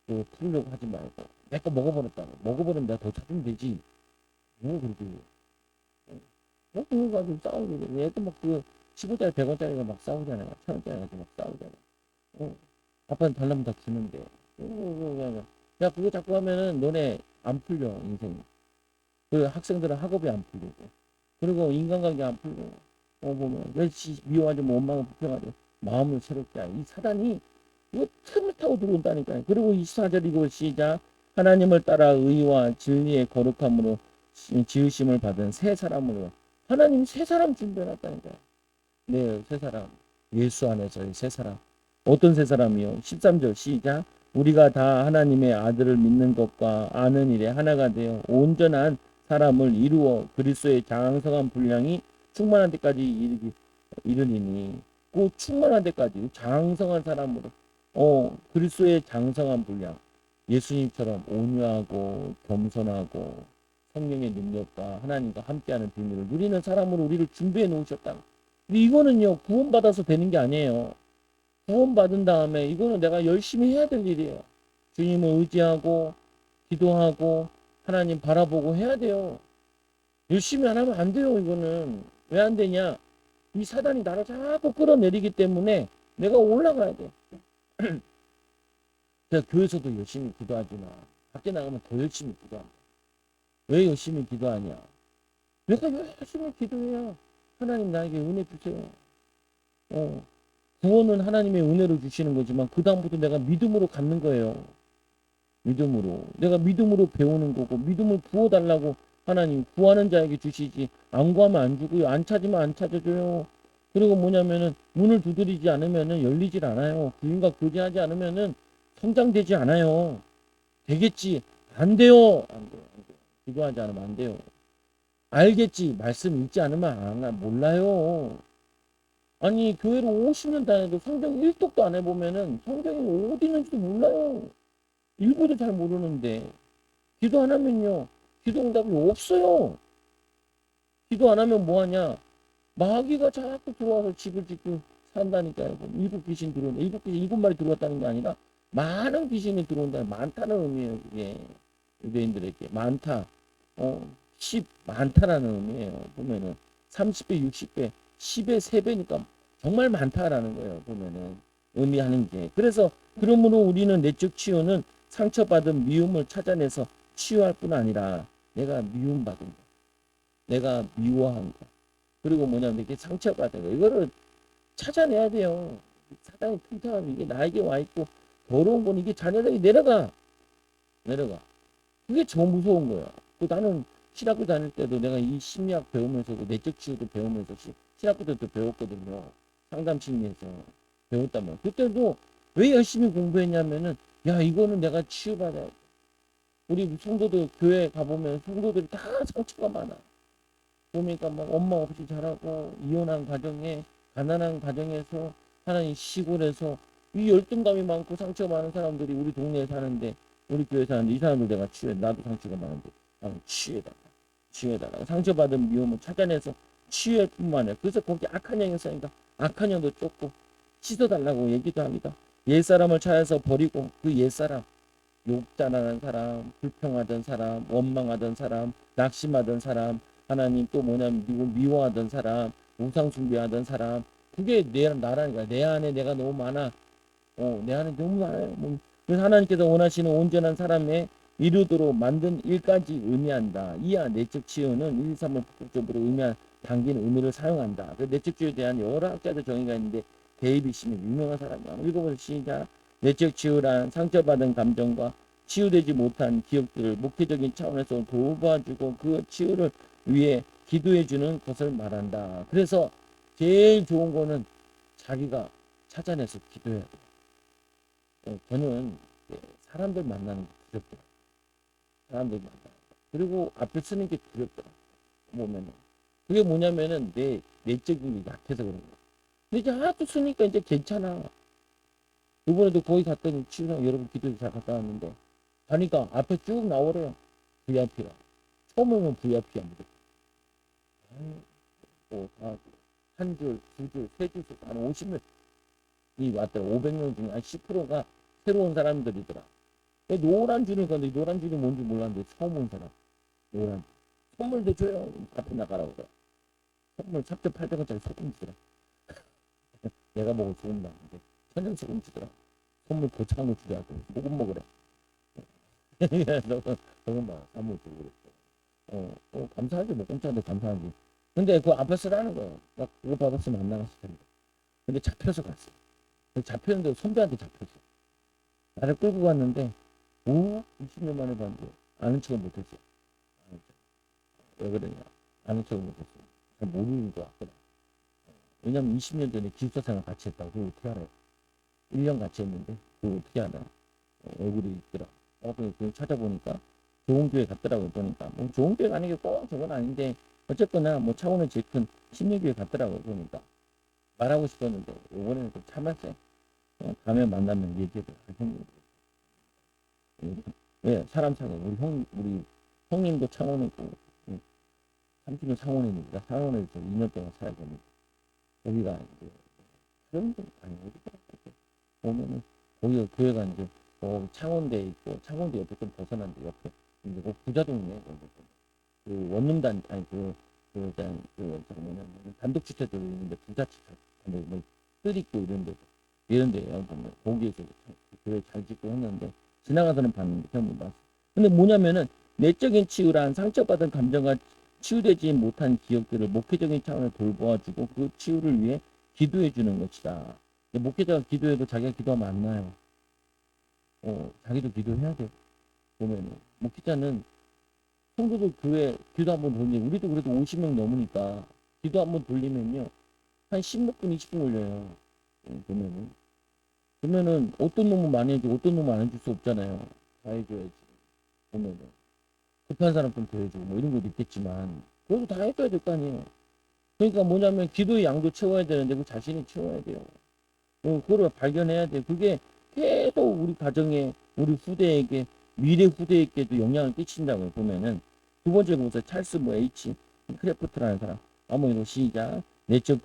그 풀려고 하지 말고 내 거 먹어버렸다고 먹어버리면 내가 더 찾으면 되지. 뭐 그렇게 그거 가지고 싸우고 얘도 막그 15짜리 100원짜리가 막 싸우잖아요. 1000원짜리 가지고 막 싸우잖아요. 아빠는 달라면 다 주는데 야 그거 자꾸 하면은 너네 안 풀려 인생이. 그 학생들은 학업이 안 풀리고 그리고 인간관계 안 풀리고 보면 왜 미워하지 뭐 원망을 불평하지 마음을 새롭게 하이 사단이 이거 틈을 타고 들어온다니까요. 그리고 24절 이거 시작 하나님을 따라 의와 진리의 거룩함으로 지으심을 받은 새 사람으로 하나님 새 사람 준비해놨다니까요. 네, 새 사람 예수 안에서의 새 사람 어떤 새 사람이요? 13절 시작 우리가 다 하나님의 아들을 믿는 것과 아는 일에 하나가 되어 온전한 사람을 이루어 그리스도의 장성한 분량이 충만한 데까지 이르리니 그 충만한 데까지 장성한 사람으로 그리스도의 장성한 분량 예수님처럼 온유하고 겸손하고 성령의 능력과 하나님과 함께하는 비밀을 누리는 사람으로 우리를 준비해 놓으셨다. 근데 이거는요 구원받아서 되는 게 아니에요. 구원받은 다음에 이거는 내가 열심히 해야 될 일이에요. 주님을 의지하고 기도하고 하나님 바라보고 해야 돼요. 열심히 안 하면 안 돼요. 이거는 왜 안 되냐? 이 사단이 나를 자꾸 끌어내리기 때문에 내가 올라가야 돼. 제가 교회에서도 열심히 기도하지만 밖에 나가면 더 열심히 기도한다. 왜 열심히 기도하냐? 내가 열심히 기도해야 하나님 나에게 은혜 주세요. 어, 구원은 하나님의 은혜로 주시는 거지만 그 다음부터 내가 믿음으로 갖는 거예요. 믿음으로. 내가 믿음으로 배우는 거고 믿음을 부어달라고 하나님 구하는 자에게 주시지 안 구하면 안 주고요. 안 찾으면 안 찾아줘요. 그리고 뭐냐면은 문을 두드리지 않으면은 열리질 않아요. 부인과 교제하지 않으면은 성장되지 않아요. 되겠지. 안 돼요. 안 돼요. 안 돼요. 기도하지 않으면 안 돼요. 알겠지. 말씀 읽지 않으면 몰라요. 아니 교회로 50년 다녀도 성경 1독도 안 해보면은 성경이 어디 있는지도 몰라요. 일부도 잘 모르는데 기도 안 하면요. 기도 응답이 없어요. 기도 안 하면 뭐하냐. 마귀가 자꾸 들어와서 집을 짓고 산다니까요. 일곱 귀신 들어온다. 일곱 귀신 일곱 마리 들어왔다는 게 아니라 많은 귀신이 들어온다. 많다는 의미예요. 그게 유대인들에게 많다. 10 많다라는 의미예요. 보면은 30배, 60배, 10의 3배니까 정말 많다라는 거예요. 보면은 의미하는 게. 그래서 그러므로 우리는 내적 치유는 상처받은 미움을 찾아내서 치유할 뿐 아니라 내가 미움받은 거, 내가 미워한 거, 그리고 뭐냐면 이렇게 상처받은 거 이거를 찾아내야 돼요. 사단이 틈틈하면 이게 나에게 와 있고 더러운 건 이게 자녀들이 내려가. 그게 더 무서운 거야. 그 나는 신학교 다닐 때도 내가 이 심리학 배우면서 그 내적 치유도 배우면서 신학교 때도 배웠거든요. 상담 심리에서 배웠다면 그때도 왜 열심히 공부했냐면은 야 이거는 내가 치유받아야 돼. 우리 성도들 교회 가보면 성도들이 다 상처가 많아. 보니까 막 엄마 없이 자라고 이혼한 가정에 가난한 가정에서 하나님 시골에서 이 열등감이 많고 상처가 많은 사람들이 우리 동네에 사는데 우리 교회 사는데 이 사람들 내가 치유해. 나도 상처가 많은데 나는 치유해달라 상처받은 미움을 찾아내서 치유할 뿐만 아니라 그래서 거기 악한 영이 있으니까 악한 영도 쫓고 씻어달라고 얘기도 합니다. 옛사람을 찾아서 버리고 그 옛사람 욕자라는 사람, 불평하던 사람, 원망하던 사람, 낙심하던 사람, 하나님 또 뭐냐면 미워하던 사람, 우상 숭배하던 사람, 그게 나라니까. 내 안에 내가 너무 많아. 내 안에 너무 많아요. 그래서 하나님께서 원하시는 온전한 사람의 이루도록 만든 일까지 의미한다. 이하 내적 치유는 1, 2, 3을 적극적으로 당기는 의미를 사용한다. 그 내적 치유에 대한 여러 학자들 정의가 있는데 데이비 시민 유명한 사람이야. 읽어보세요. 시작. 내적 치유란 상처받은 감정과 치유되지 못한 기억들을 목회적인 차원에서 돌봐주고 그 치유를 위해 기도해주는 것을 말한다. 그래서 제일 좋은 거는 자기가 찾아내서 기도해야 돼요. 저는 사람들 만나는 게 두렵더라고요. 사람들 만나는 거. 그리고 앞에 쓰는 게 두렵더라고요. 보면은. 그게 뭐냐면은 내 내적인 게 약해서 그런 거예요. 근데 이제 하도 쓰니까 이제 괜찮아. 이번에도 거기 갔더니 치유랑 여러분 기도에 잘 갔다 왔는데 가니까 앞에 쭉 나오래요. VIP라. 처음 오면 VIP야. 한 줄, 두 줄, 세 줄, 한 50명이 왔더라. 500명 중에 한 10%가 새로운 사람들이더라. 노란 줄을 건데 노란 줄이 뭔지 몰랐는데 처음 온 사람. 노란 줄. 선물도 줘요. 앞에 나가라고. 선물 3,800원짜리 소금 주더라. 내가 먹을 소금 나는데 천연 소금 주더라. 선물 거창한 거 주더라고. 소금 먹으래. 소금 막 사물 주고 그랬어. 감사하지. 뭐 공짜인데 감사하지. 근데 그 앞에 쓰라는 거예요. 나 그거 받았으면 안 나갔을 텐데. 근데 잡혀서 갔어. 잡혔는데 선배한테 잡혔어. 나를 끌고 갔는데 20년 만에 봤는데 아는 척을 못했어. 왜 그러냐. 아는 척을 못했어. 잘 모르는 거 같더라. 왜냐면 20년 전에 기숙사 생활 같이 했다고. 그걸 어떻게 알아요? 1년 같이 했는데 그걸 어떻게 알아? 얼굴이 있더라. 그걸 찾아보니까 좋은 교회 갔더라고. 보니까 뭐 좋은 교회 가는 게 꼭 저건 아닌데 어쨌거나 뭐 차원의 제일 큰 심리교회 갔더라고. 보니까 말하고 싶었는데 이번에는 좀 참았어요. 다음에 만나면 얘기해도 왜 사람 사고 우리 형님도 창원에 있고 삼촌도 창원에 있는데 창원에서 2년 동안 살아있는데 거기가 이제 그런 데 아니 어디가 보면은 거기가 교회가 이제 창원대에 있고 창원대 옆에 좀 벗어난데 옆에 이제 그 부자 동네 원룸단 아니 단독주택들 있는데 부자주택 뭐 뜰 있고 이런 데요 보면 거기에서 교회 잘 짓고 했는데 지나가서는 봤는데 처음 봤어. 근데 뭐냐면은 내적인 치유란 상처받은 감정과 치유되지 못한 기억들을 목회적인 차원에서 돌보아주고 그 치유를 위해 기도해 주는 것이다. 목회자가 기도해도 자기가 기도하면 안 나요. 자기도 기도해야 돼. 보면은 목회자는 성도들 교회 기도 한번 돌리면 우리도 그래도 50명 넘으니까 기도 한번 돌리면요 한 10몇 분 20분 걸려요. 보면은 어떤 놈은 많이 해주고 어떤 놈은 안 해줄 수 없잖아요. 다 해줘야지. 보면은 급한 사람 좀 더 해주고 뭐 이런 것도 있겠지만 그래도 다 해줘야 될 거 아니에요. 그러니까 뭐냐면 기도의 양도 채워야 되는데 그 자신이 채워야 돼요. 그걸 발견해야 돼. 그게 계속 우리 가정에 우리 후대에게 미래 후대에게도 영향을 끼친다고요. 보면은 두 번째 보세요. 찰스 뭐 H 크래프트라는 사람. 아무래도 시작. 내적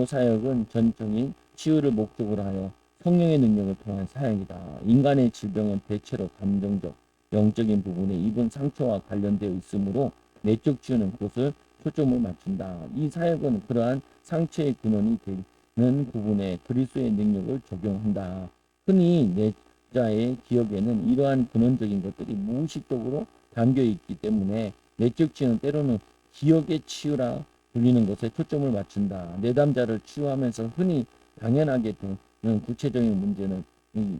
사역은 전적인 치유를 목적으로 하여 성령의 능력을 통한 사역이다. 인간의 질병은 대체로 감정적, 영적인 부분에 입은 상처와 관련되어 있으므로 내적 치유는 그것을 초점을 맞춘다. 이 사역은 그러한 상처의 근원이 되는 부분에 그리스도의 능력을 적용한다. 흔히 내자의 기억에는 이러한 근원적인 것들이 무의식적으로 담겨 있기 때문에 내적 치유는 때로는 기억의 치유라 불리는 것에 초점을 맞춘다. 내담자를 치유하면서 흔히 당연하게 되는 구체적인 문제는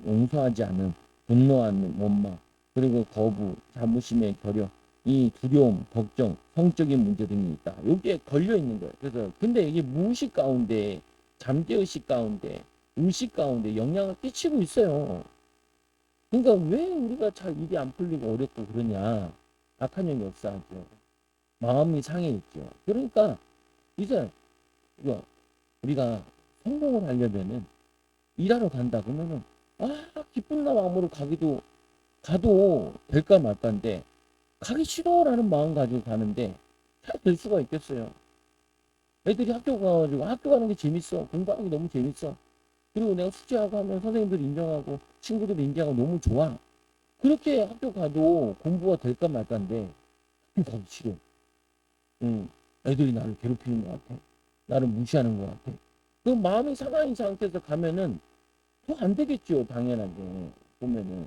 용서하지 않은 분노하는 원망, 그리고 거부, 자부심의 결여, 이 두려움, 걱정, 성적인 문제 등이 있다. 여기에 걸려 있는 거예요. 그래서 근데 이게 무의식 가운데, 잠재의식 가운데, 의식 가운데 영향을 끼치고 있어요. 그러니까 왜 우리가 잘 일이 안 풀리고 어렵고 그러냐? 악한 영이 역사하죠. 마음이 상해 있죠. 그러니까 이제 이거 우리가 성공을 하려면은 일하러 간다 그러면은 기쁜 마음으로 가도 될까 말까인데 가기 싫어라는 마음 가지고 가는데 잘 될 수가 있겠어요. 애들이 학교 가가지고 학교 가는 게 재밌어. 공부하는 게 너무 재밌어. 그리고 내가 숙제하고 하면 선생님들 인정하고 친구들 인정하고 너무 좋아. 그렇게 학교 가도 공부가 될까 말까인데 가기 싫어. 응. 애들이 나를 괴롭히는 것 같아. 나를 무시하는 것 같아. 그 마음이 상한 상태에서 가면은 더 안 되겠죠. 당연하게 보면은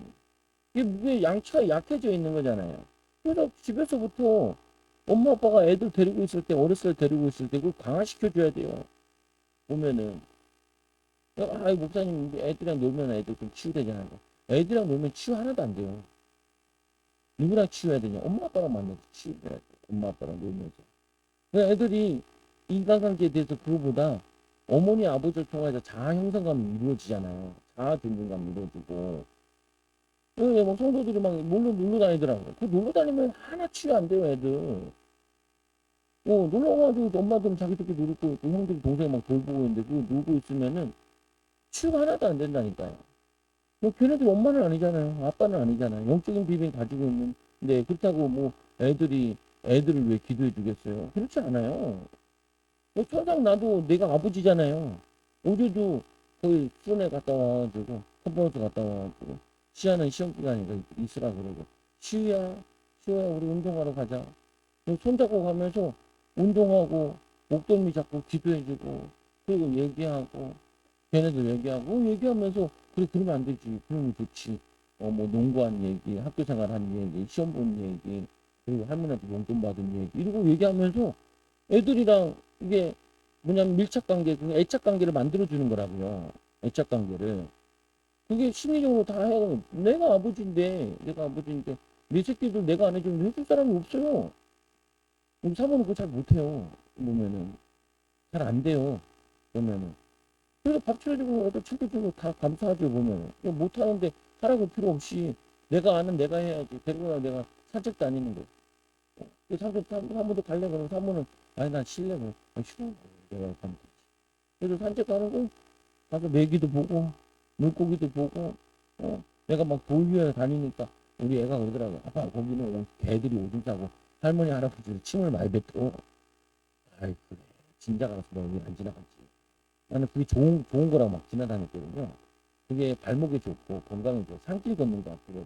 이게 양치가 약해져 있는 거잖아요. 그래서 집에서부터 엄마 아빠가 애들 데리고 있을 때 어렸을 때 데리고 있을 때 그걸 강화시켜 줘야 돼요. 보면은 목사님 애들이랑 놀면 애들 좀 치유되잖아요. 애들이랑 놀면 치유 하나도 안 돼요. 누구랑 치유해야 되냐? 엄마 아빠랑 만나서 치유해야 돼. 엄마 아빠랑 놀면서. 애들이 인간관계에 대해서 그거보다 어머니 아버지를 통해서 자아 형성감이 이루어지잖아요. 자아 존중감이 이루어지고. 뭐 성도들이 막 놀러 다니더라고요. 그 놀러 다니면 하나 치유 안 돼요, 애들. 놀러 가가지고 엄마들은 자기들끼리 놀고 있고 형들이 동생이 막 돌보고 있는데 그 놀고 있으면은 치유가 하나도 안 된다니까요. 걔네들 엄마는 아니잖아요. 아빠는 아니잖아요. 영적인 비밀 가지고 있는. 근데 그렇다고 뭐 애들을 왜 기도해 주겠어요? 그렇지 않아요. 천상 나도 내가 아버지잖아요. 어제도 거기 수련회 갔다 와가지고 컨퍼런스 갔다 와가지고 시하는 시험 기간이 있으라 그러고 시우야 우리 운동하러 가자. 손잡고 가면서 운동하고 목덜미 잡고 기도해주고 그리고 얘기하고 걔네들 얘기하면서 그래 그러면 안 되지. 그러면 좋지. 뭐 농구한 얘기, 학교 생활한 얘기, 시험 본 얘기, 그리고 할머니한테 용돈 받은 얘기 이러고 얘기하면서 애들이랑 이게 뭐냐면 밀착 관계, 애착 관계를 만들어 주는 거라고요. 애착 관계를. 그게 심리적으로 다 해요. 내가 아버지인데 내 새끼들 내가 안 해주면 해줄 사람이 없어요. 사모는 그거 잘 못해요. 보면은 잘 안 돼요. 보면은. 그래서 밥 차려주고 애들 챙겨주고 다 감사하죠. 보면은 못하는데 하라고 필요 없이 내가 아는 내가 해야지. 데리고 내가 산책 다니는 거. 사모도 갈래 그러면 사모는 아니 난 쉴래 그래. 싫어. 내가 가면 되지. 그래서 산책 가는 거 가서 메기도 보고 물고기도 보고 내가 막 돌 위에 다니니까 우리 애가 그러더라고. 아빠 거기는 개들이 오줌 싸고 할머니 할아버지들 침을 많이 뱉어. 아이 그래. 진작 알았어. 너 여기 안 지나갔지. 나는 그게 좋은 거라고 막 지나다녔거든요. 그게 발목에 좋고 건강에 좋고 산길 걷는 거 같거든요.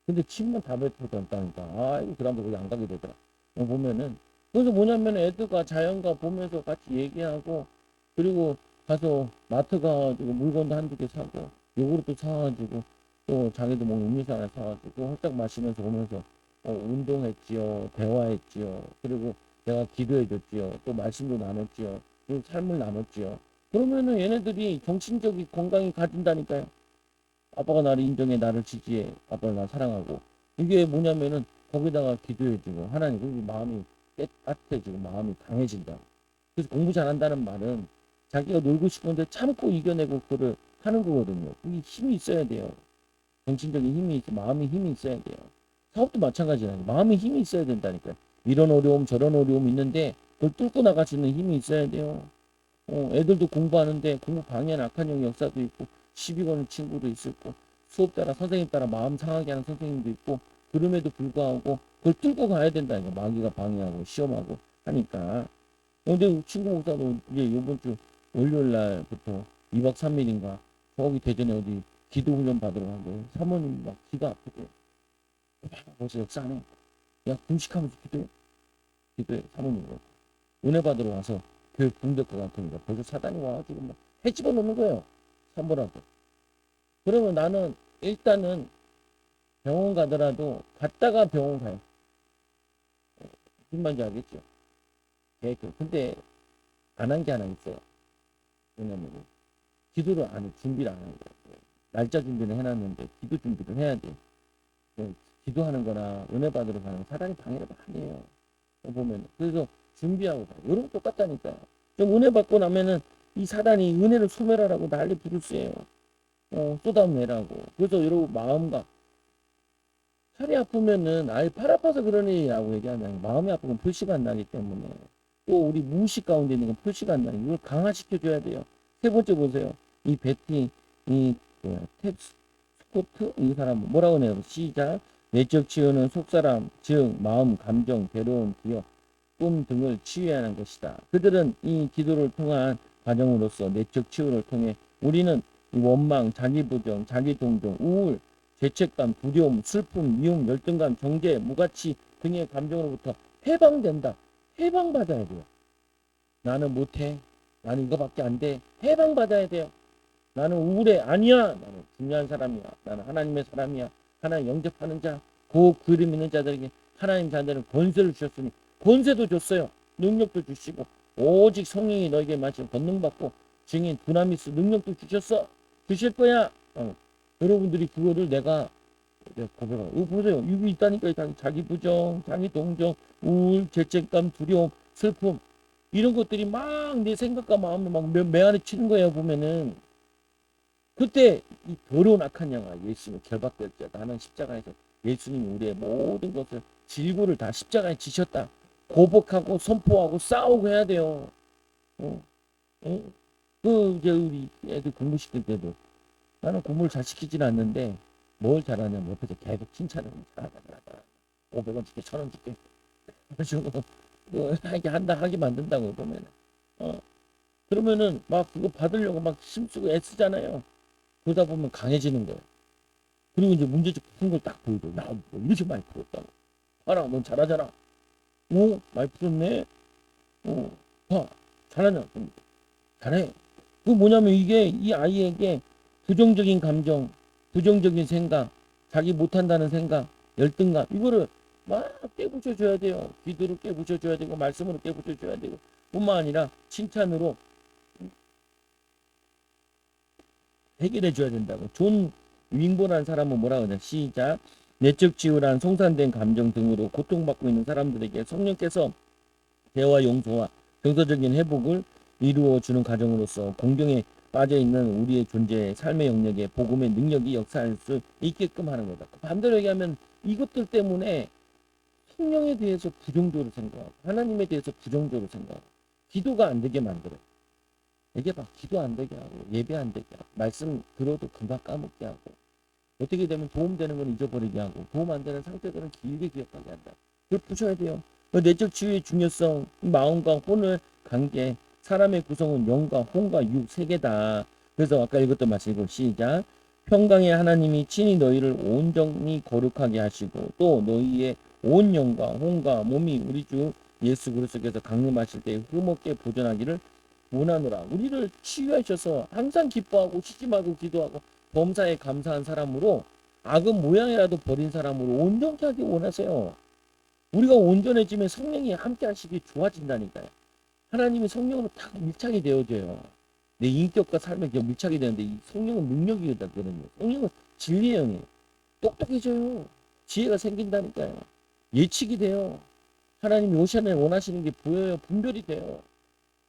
근데 침만 다 뱉어졌다니까. 아이고 그 다음부터 거기 안 가게 되더라. 보면은. 그래서 뭐냐면 애들과 자연과 보면서 같이 얘기하고, 그리고 가서 마트 가가지고 물건도 한두 개 사고, 요구르트 사가지고, 또 자기도 뭐 음료수 하나 사가지고 홀짝 마시면서 오면서 운동했지요, 대화했지요, 그리고 내가 기도해줬지요, 또 말씀도 나눴지요, 그리고 삶을 나눴지요. 그러면은 얘네들이 정신적인 건강이 가진다니까요. 아빠가 나를 인정해, 나를 지지해, 아빠가 나 사랑하고. 이게 뭐냐면은 거기다가 기도해주고 하나님, 그리고 마음이 따뜻해지고 마음이 강해진다. 그래서 공부 잘한다는 말은 자기가 놀고 싶은데 참고 이겨내고 그거를 하는 거거든요. 이 힘이 있어야 돼요. 정신적인 힘이 있어, 마음의 힘이 있어야 돼요. 사업도 마찬가지잖아요. 마음의 힘이 있어야 된다니까요. 이런 어려움 저런 어려움 있는데 그걸 뚫고 나갈 수 있는 힘이 있어야 돼요. 애들도 공부하는데 공부 방해하는 악한 영 역사도 있고 시비 거는 친구도 있었고 수업 따라 선생님 따라 마음 상하게 하는 선생님도 있고, 그럼에도 불구하고 그걸 뚫고 가야 된다니까. 마귀가 방해하고 시험하고 하니까. 근데 친구 목사도 이제 이번 주 월요일 날부터 2박 3일인가 저기 대전에 어디 기도 훈련 받으러 간대. 사모님 막 기가 아프대. 벌써 역사하네. 야, 금식하면서 기도해 사모님. 은혜 받으러 와서 교회 붕댈 것 같으니까 벌써 사단이 와가지고 막 해집어 놓는 거예요. 산보라고. 그러면 나는 일단은 병원 가더라도 갔다가 병원 가요. 무슨 말인지 알겠죠? 계획. 근데 안 한 게 하나 있어요. 왜냐면 기도를 안 해. 준비를 안 한 거예요. 날짜 준비는 해놨는데 기도 준비를 해야 돼. 기도하는 거나 은혜 받으러 가는 거 사단이 방해를 많이 해요. 보면. 그래서 준비하고 가요. 여러분 똑같다니까요. 좀 은혜 받고 나면은 이 사단이 은혜를 소멸하라고 난리 부를 수예요. 쏟아내라고. 그래서 여러분 마음과 팔이 아프면은 아예 팔 아파서 그러니라고 얘기하면 마음이 아프면 표시가 안 나기 때문에, 또 우리 무의식 가운데 있는 건 표시가 안 나요. 이걸 강화시켜 줘야 돼요. 세 번째 보세요. 이 베티, 이 뭐야, 텍 스코트 이 사람 뭐라고 해요? 시작. 내적 치유는 속사람, 즉 마음, 감정, 괴로움, 기억, 꿈 등을 치유하는 것이다. 그들은 이 기도를 통한 과정으로서 내적 치유를 통해 우리는 이 원망, 자기 부정, 자기 동정, 우울, 죄책감, 두려움, 슬픔, 미움, 열등감, 정죄, 무가치 등의 감정으로부터 해방된다. 해방받아야 돼요. 나는 못해. 나는 이거밖에 안 돼. 해방받아야 돼요. 나는 우울해. 아니야. 나는 중요한 사람이야. 나는 하나님의 사람이야. 하나님 영접하는 자, 그 그림 있는 자들에게 하나님 자들은 권세를 주셨으니 권세도 줬어요. 능력도 주시고 오직 성령이 너에게 마신 권능 받고 증인 두나미스 능력도 주셨어. 주실 거야. 여러분들이 그거를 내가 고백하고 이거 보세요. 이거 있다니까. 자기 부정, 자기 동정, 우울, 죄책감, 두려움, 슬픔 이런 것들이 막 내 생각과 마음을 막 매안에 치는 거예요. 보면은 그때 이 더러운 악한 영아 예수님을 결박될지 나는 십자가에서 예수님이 우리의 모든 것을 질고를 다 십자가에 지셨다. 고백하고 선포하고 싸우고 해야 돼요. 어? 어? 그 이제 우리 애들 공부시킬 때도 나는 공부를 잘 시키진 않는데 뭘 잘하냐면 옆에서 계속 칭찬을 잘하다. 500원 줄게, 1000원 줄게. 그래가지고 하게 만든다고 보면. 그러면은 막 그거 받으려고 막 힘쓰고 애쓰잖아요. 그러다 보면 강해지는 거예요. 그리고 이제 문제집 푸는 걸 딱 보여줘. 나 뭐 이렇게 많이 풀었다고. 알아, 넌 잘하잖아. 많이 풀었네. 봐, 잘하냐? 잘해. 그 뭐냐면 이게 이 아이에게 부정적인 감정, 부정적인 생각, 자기 못한다는 생각, 열등감 이거를 막 깨부숴 줘야 돼요. 기도로 깨부숴 줘야 되고 말씀으로 깨부숴 줘야 되고 뿐만 아니라 칭찬으로 해결해 줘야 된다고. 존 윙보라는 사람은 뭐라 그러냐. 시작. 내적 치유란 송산된 감정 등으로 고통받고 있는 사람들에게 성령께서 대화 용서와 정서적인 회복을 이루어 주는 과정으로서 공경에 빠져 있는 우리의 존재의 삶의 영역에 복음의 능력이 역사할 수 있게끔 하는 거다. 반대로 얘기하면 이것들 때문에 성령에 대해서 부정적으로 생각하고 하나님에 대해서 부정적으로 생각하고 기도가 안 되게 만들어요. 이게 막 기도 안 되게 하고 예배 안 되게 하고 말씀 들어도 금방 까먹게 하고 어떻게 되면 도움되는 건 잊어버리게 하고 도움 안 되는 상태들은 길게 기억하게 한다. 그걸 부셔야 돼요. 내적 치유의 중요성, 마음과 혼을 관계, 사람의 구성은 영과 혼과 육 세 개다. 그래서 아까 읽었던 말씀이고 시작. 평강의 하나님이 친히 너희를 온전히 거룩하게 하시고 또 너희의 온 영과 혼과 몸이 우리 주 예수 그리스도께서 강림하실 때 흠없게 보존하기를 원하노라. 우리를 치유하셔서 항상 기뻐하고 쉬지 말고 기도하고 범사에 감사한 사람으로 악은 모양이라도 버린 사람으로 온전케 하기 원하세요. 우리가 온전해지면 성령이 함께 하시기 좋아진다니까요. 하나님이 성령으로 딱 밀착이 되어져요. 내 인격과 삶에 밀착이 되는데 이 성령은 능력이거든요. 성령은 진리의 영이에요. 똑똑해져요. 지혜가 생긴다니까요. 예측이 돼요. 하나님이 오셔야 원하시는 게 보여요. 분별이 돼요.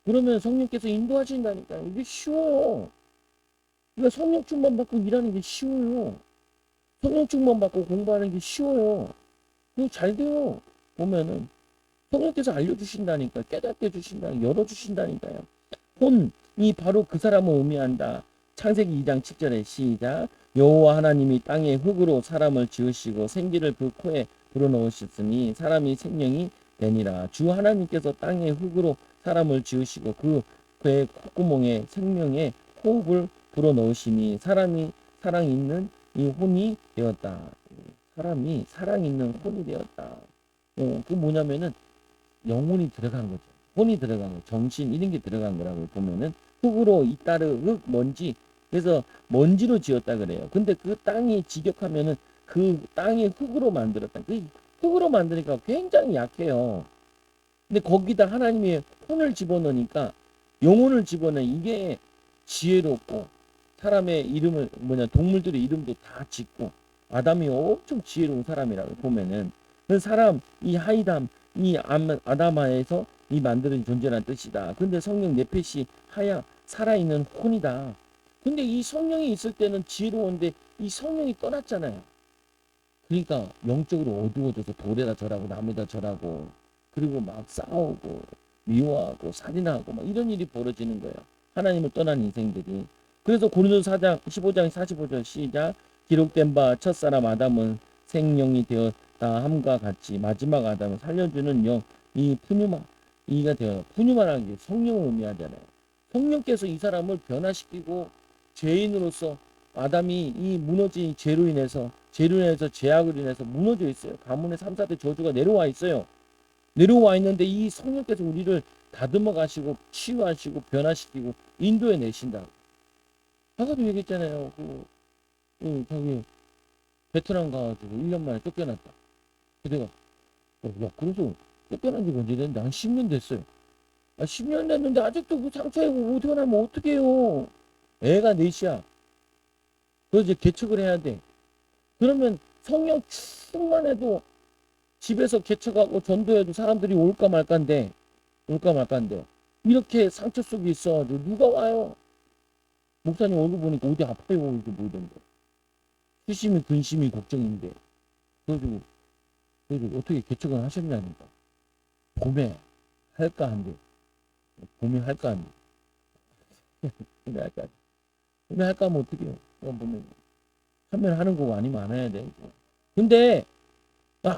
그러면 성령께서 인도하신다니까요. 이게 쉬워요. 그러니까 성령 충만 받고 일하는 게 쉬워요. 성령 충만 받고 공부하는 게 쉬워요. 그거 잘 돼요. 보면은 성령께서 알려주신다니까, 깨닫게 해주신다니까, 열어주신다니까요. 혼이 바로 그 사람을 의미한다. 창세기 2장 7절에 시작. 여호와 하나님이 땅에 흙으로 사람을 지으시고 생기를 그 코에 불어넣으셨으니 사람이 생명이 되니라. 주 하나님께서 땅에 흙으로 사람을 지으시고 그 그의 콧구멍에 생명의 호흡을 불어넣으시니 사람이 사랑 있는 이 혼이 되었다. 사람이 사랑 있는 혼이 되었다. 그 뭐냐면은 영혼이 들어간 거죠. 혼이 들어간 거, 정신 이런 게 들어간 거라고 보면은 흙으로 이따르 흙 먼지 그래서 먼지로 지었다 그래요. 근데 그 땅이 직역하면은 그 땅이 흙으로 만들었다. 그 흙으로 만드니까 굉장히 약해요. 근데 거기다 하나님의 혼을 집어넣으니까 영혼을 집어넣으 이게 지혜롭고 사람의 이름을 동물들의 이름도 다 짓고 아담이 엄청 지혜로운 사람이라고 보면은 그 사람 이 하이담 이 아담하에서 이 만드는 존재란 뜻이다. 근데 성령 네페시 하야 살아있는 혼이다. 근데 이 성령이 있을 때는 지혜로운데 이 성령이 떠났잖아요. 그러니까 영적으로 어두워져서 돌에다 절하고 남에다 절하고 그리고 막 싸우고 미워하고 살인하고 막 이런 일이 벌어지는 거예요. 하나님을 떠난 인생들이. 그래서 고린도서 4장 15장 45절 시작. 기록된 바 첫사람 아담은 생령이 되었다 함과 같이 마지막 아담을 살려주는 영 이 푸뉴마 이가 되어 푸뉴마라는 게 성령을 의미하잖아요. 성령께서 이 사람을 변화시키고 죄인으로서 아담이 이 무너진 죄로 인해서 죄악을 인해서 무너져 있어요. 가문의 3, 4대 저주가 내려와 있어요. 내려와 있는데 이 성령께서 우리를 다듬어 가시고 치유하시고 변화시키고 인도해 내신다. 아까도 얘기했잖아요. 저기 베트남 가가지고 1년 만에 쫓겨났다. 내가 그래서 쫓겨난 지 언제 됐는데 한 10년 됐어요. 10년 됐는데 아직도 그 상처에 못 태어나면 어떡해요. 애가 넷이야. 그래서 이제 개척을 해야 돼. 그러면 성령 충만해도 집에서 개척하고 전도해도 사람들이 올까 말까인데 이렇게 상처 속에 있어가지고 누가 와요? 목사님 얼굴 보니까 어디 아파요 이렇게 보이던데 수심이 근심이 걱정인데 그래가지고 어떻게 개척을 하셨냐니까 봄에 할까 한데 봄에 할까 한데 봄에 할까 봄에 할까 하면 어떡해요? 그건 보면 하면 하는 거고 아니면 안 해야 돼. 근데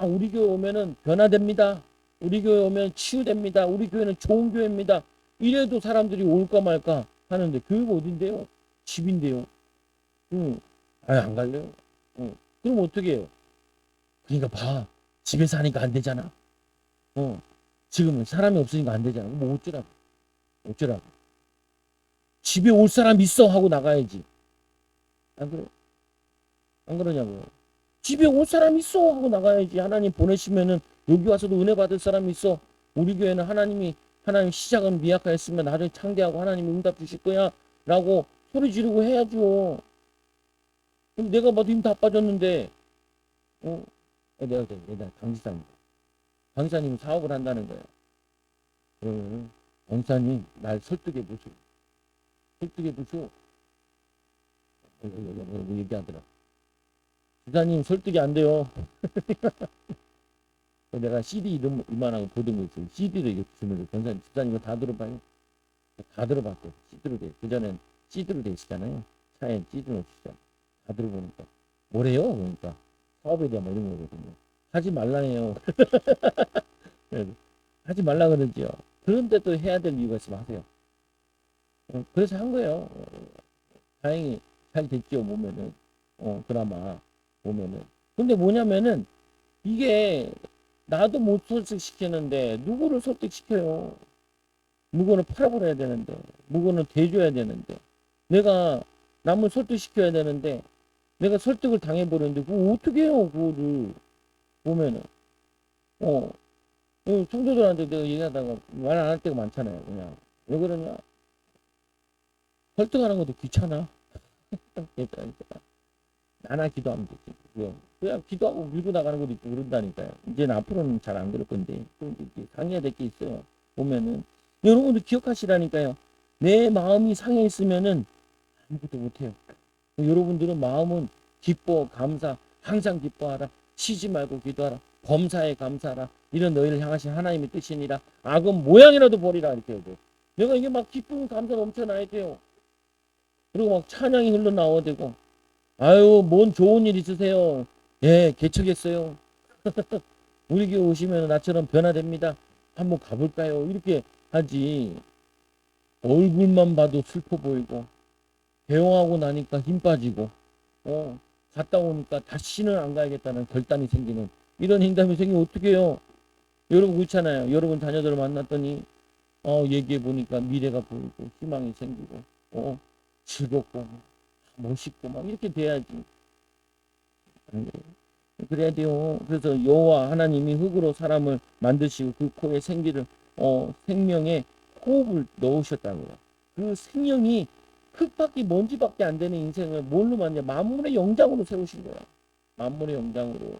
우리 교회 오면은 변화됩니다. 우리 교회 오면 치유됩니다. 우리 교회는 좋은 교회입니다. 이래도 사람들이 올까 말까 하는데 교회가 어딘데요? 집인데요. 안 갈래요. 그럼 어떻게 해요? 그러니까 봐. 집에서 하니까 안 되잖아. 지금은 사람이 없으니까 안 되잖아. 뭐 어쩌라고. 어쩌라고. 집에 올 사람 있어 하고 나가야지. 안 그래? 안 그러냐고요. 집에 올 사람 있어 하고 나가야지. 하나님 보내시면은 여기 와서도 은혜 받을 사람이 있어. 우리 교회는 하나님 시작은 미약하였으면 나를 창대하고 하나님이 응답 주실 거야 라고 소리 지르고 해야죠. 그럼 내가 봐도 힘 다 빠졌는데 내가 강지사님 사업을 한다는 거야. 강지사님 날 설득해 보시오. 얘기하더라. 지사님 설득이 안 돼요. 내가 CD 이만하고 보던 거 있어요. CD를 이렇게 주면서 전사님, 집사님 이거 다 들어봐요. 다 들어봤대. CD로 돼. 그전엔 CD로 돼 있었잖아요. 차에 CD 넣으시잖아. 다 들어보니까. 뭐래요? 그러니까. 사업에 대한 뭐 이런 거거든요. 하지 말라네요. 하지 말라 그러지요. 그런데 또 해야 될 이유가 있으면 하세요. 그래서 한 거예요. 다행히 잘 됐죠, 보면은. 드라마 보면은. 근데 뭐냐면은 이게 나도 못 설득시키는데 누구를 설득시켜요? 물건을 팔아버려야 되는데, 물건을 대줘야 되는데, 내가 남을 설득시켜야 되는데, 내가 설득을 당해버렸는데, 그거 어떻게 해요, 그거를. 보면은. 어, 성도들한테 내가 얘기하다가 말 안 할 때가 많잖아요, 그냥. 왜 그러냐? 설득하는 것도 귀찮아. 나나 기도하면 되지. 그냥 기도하고 밀고 나가는 것도 있고 그런다니까요. 이제는 앞으로는 잘 안 그럴 건데, 또 이제 상해야 될 게 있어요. 보면은. 여러분도 기억하시라니까요. 내 마음이 상해 있으면은 아무것도 못해요. 여러분들은 마음은 기뻐, 감사, 항상 기뻐하라. 쉬지 말고 기도하라. 범사에 감사하라. 이런 너희를 향하신 하나님의 뜻이니라. 악은 모양이라도 버리라. 이렇게 해도. 내가 이게 막 기쁨, 감사 넘쳐나야 돼요. 그리고 막 찬양이 흘러나와야 되고. 아유, 뭔 좋은 일 있으세요? 예, 개척했어요. 우리 교회 오시면 나처럼 변화됩니다. 한번 가볼까요? 이렇게 하지. 얼굴만 봐도 슬퍼 보이고, 배웅하고 나니까 힘 빠지고, 갔다 오니까 다시는 안 가야겠다는 결단이 생기는 이런 행동이 생기면 어떻게 해요? 여러분 그렇잖아요. 여러분 자녀들을 만났더니, 얘기해 보니까 미래가 보이고, 희망이 생기고, 즐겁고, 멋있고, 막 이렇게 돼야지. 그래야 돼요. 그래서 여호와 하나님이 흙으로 사람을 만드시고 그 코에 생기를 생명의 호흡을 넣으셨다고요. 그 생명이 흙밖에 먼지밖에 안 되는 인생을 뭘로 만냐? 만물의 영장으로 세우신 거야. 만물의 영장으로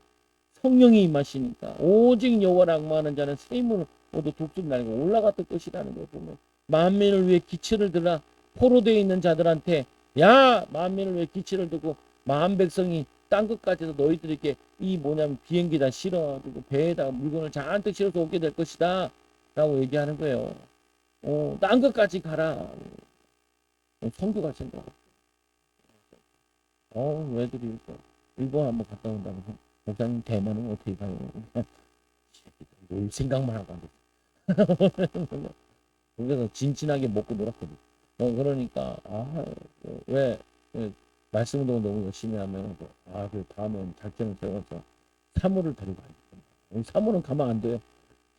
성령이 임하시니까 오직 여호와를 악마하는 자는 세임을 모두 독수리 날고 올라갔을 것이라는 걸 보면 만민을 위해 기치를 들라 포로되어 있는 자들한테 야 만민을 위해 기치를 들고 만 백성이 땅 끝까지도 너희들에게 이 뭐냐면 비행기다 실어 그리고 배에다가 물건을 잔뜩 실어서 오게 될 것이다 라고 얘기하는 거예요. 땅 끝까지 가라. 선교가 생각. 왜들이 이거 일본 한번 갔다 온다고 목사님 대만은 어떻게 가요? 올 생각만 하고 그래서 진진하게 먹고 놀았거든. 그러니까 왜 말씀 운동을 너무 열심히 하면 그 다음엔 작전을 세워서 사물을 데리고 가야겠다. 사물은 가면 안 돼요.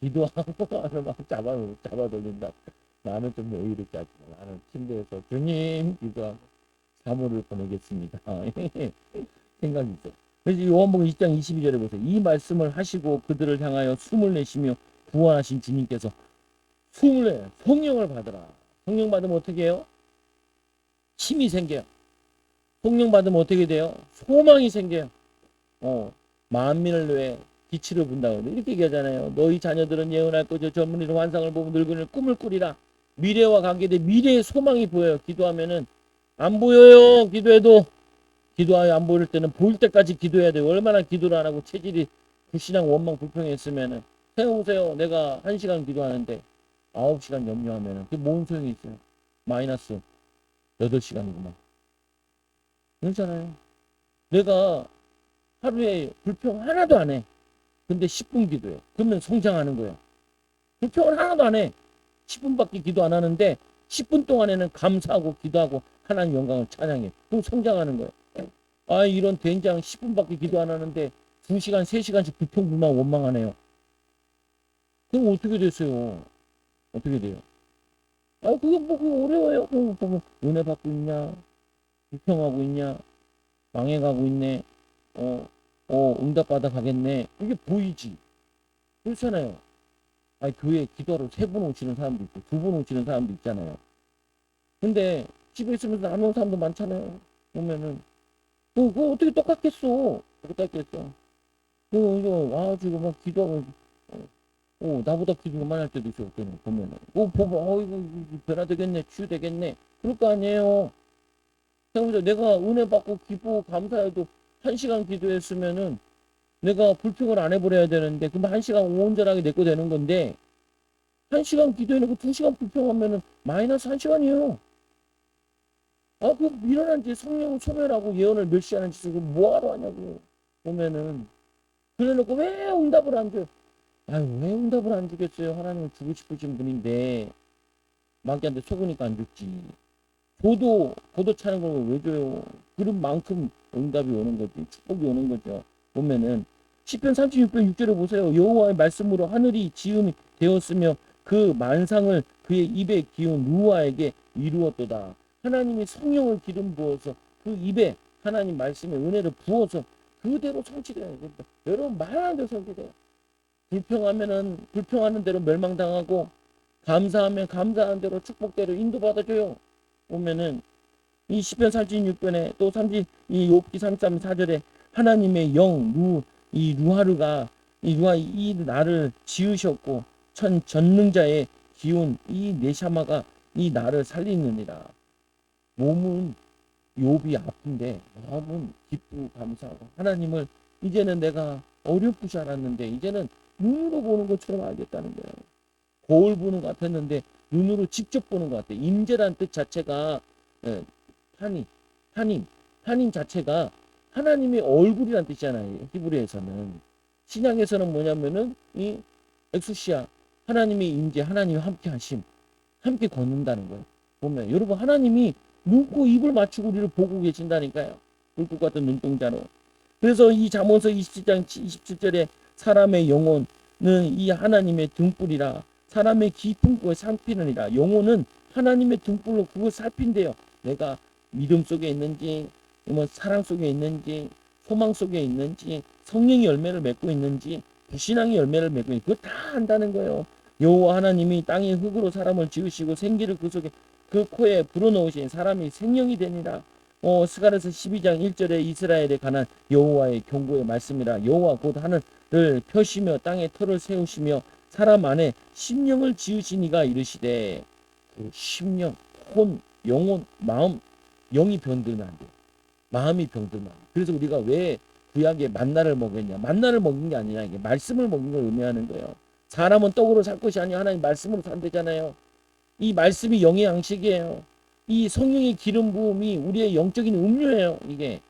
기도하고 하면 막 잡아 돌린다. 나는 좀 여유롭게 하지. 나는 침대에서 주님 기도하고 사물을 보내겠습니다. 생각이 있어요. 그래서 요한복음 20장 22절에 보세요. 이 말씀을 하시고 그들을 향하여 숨을 내쉬며 구원하신 주님께서 숨을 내 성령을 받으라. 성령 받으면 어떻게 해요? 힘이 생겨요. 성령 받으면 어떻게 돼요? 소망이 생겨요. 만민을 위해 기치를 분다고 이렇게 얘기하잖아요. 너희 자녀들은 예언할 거죠. 젊은이는 환상을 보고 늙은이는 꿈을 꾸리라. 미래와 관계된 미래의 소망이 보여요. 기도하면은 안 보여요. 기도하여 안 보일 때는 보일 때까지 기도해야 돼요. 얼마나 기도를 안 하고 체질이 불신앙 원망 불평했으면은 생각해보세요. 내가 1시간 기도하는데 9시간 염려하면은 그게 뭔 소용이 있어요. 마이너스 8시간이구만. 그렇잖아요. 내가 하루에 불평 하나도 안 해. 근데 10분 기도해. 그러면 성장하는 거예요. 불평을 하나도 안 해. 10분밖에 기도 안 하는데 10분 동안에는 감사하고 기도하고 하나님 영광을 찬양해. 그럼 성장하는 거예요. 이런 된장 10분밖에 기도 안 하는데 2시간, 3시간씩 불평불만 원망하네요. 그럼 어떻게 됐어요? 어떻게 돼요? 그게 뭐, 그게 어려워요. 보면 은혜 받고 있냐? 불평하고 있냐? 망해가고 있네. 응답받아 가겠네. 이게 보이지. 그렇잖아요. 교회 기도하러 3번 오시는 사람도 있고, 2번 오시는 사람도 있잖아요. 근데 집에 있으면서 안 오는 사람도 많잖아요. 보면은. 그거 어떻게 똑같겠어? 똑같겠어. 이거 와가지고 막 기도하고, 나보다 기도가 많이 할 때도 있어. 보면은. 보면, 이거 변화되겠네. 치유되겠네. 그럴 거 아니에요. 내가 은혜 받고 기쁘고 감사해도 1시간 기도했으면은 내가 불평을 안 해버려야 되는데, 그럼 1시간 온전하게 내 거 되는 건데, 1시간 기도해놓고 2시간 불평하면은 마이너스 1시간이에요. 그 미련한 지 성령을 소멸하고 예언을 멸시하는 짓을 뭐하러 하냐고. 보면은. 그래놓고 왜 응답을 안 줘? 왜 응답을 안 주겠어요? 하나님을 주고 싶으신 분인데, 마귀한테 속으니까 안 줬지. 고도 차는 걸 왜 줘요? 그런 만큼 응답이 오는 거지. 축복이 오는 거죠. 보면은 시편 36편 6절에 보세요. 여호와의 말씀으로 하늘이 지음이 되었으며 그 만상을 그의 입에 기운 루아에게 이루었도다. 하나님이 성령을 기름 부어서 그 입에 하나님 말씀의 은혜를 부어서 그대로 성취돼야 됩니다. 여러분 말하는 대로 성취돼요. 불평하면은 불평하는 대로 멸망당하고 감사하면 감사하는 대로 축복대로 인도받아줘요. 보면은 이 시편 36편에 또 30, 이 욥기 33, 4절에 하나님의 이 루하르가 이 루하 이 나를 지으셨고 전능자의 기운 이 네샤마가 이 나를 살리느니라. 몸은 욥이 아픈데 마음은 기쁘고 감사하고 하나님을 이제는 내가 어렵지 않았는데 이제는 눈으로 보는 것처럼 알겠다는 거예요. 거울 보는 것 같았는데 눈으로 직접 보는 것 같아요. 임재란 뜻 자체가 한인, 한인 자체가 하나님의 얼굴이란 뜻이잖아요. 히브리에서는. 신약에서는 뭐냐면은 이 엑수시아 하나님의 임재, 하나님이 함께 하심, 함께 걷는다는 거예요. 보면 여러분 하나님이 눈코 입을 맞추고 우리를 보고 계신다니까요. 불꽃 같은 눈동자로. 그래서 이 잠언서 27장 27절에 사람의 영혼은 이 하나님의 등불이라 사람의 깊은 곳에 살피느니라. 영혼은 하나님의 등불로 그걸 살핀대요. 내가 믿음 속에 있는지 뭐 사랑 속에 있는지 소망 속에 있는지 성령의 열매를 맺고 있는지 불신앙의 열매를 맺고 있는지 그거 다 안다는 거예요. 여호와 하나님이 땅의 흙으로 사람을 지으시고 생기를 그 속에 그 코에 불어넣으신 사람이 생명이 되니라. 스가랴서 12장 1절에 이스라엘에 관한 여호와의 경고의 말씀이라. 여호와 곧 하늘을 펴시며 땅에 터를 세우시며 사람 안에 심령을 지으시니가 이르시되 그 심령, 혼, 영혼, 마음, 영이 병들면 안 돼. 마음이 병들면 안 돼. 그래서 우리가 왜 구약에 만나를 먹였냐? 만나를 먹인 게 아니라 이게 말씀을 먹인 걸 의미하는 거예요. 사람은 떡으로 살 것이 아니라 하나님 말씀으로 산대잖아요. 이 말씀이 영의 양식이에요. 이 성령의 기름 부음이 우리의 영적인 음료예요. 이게.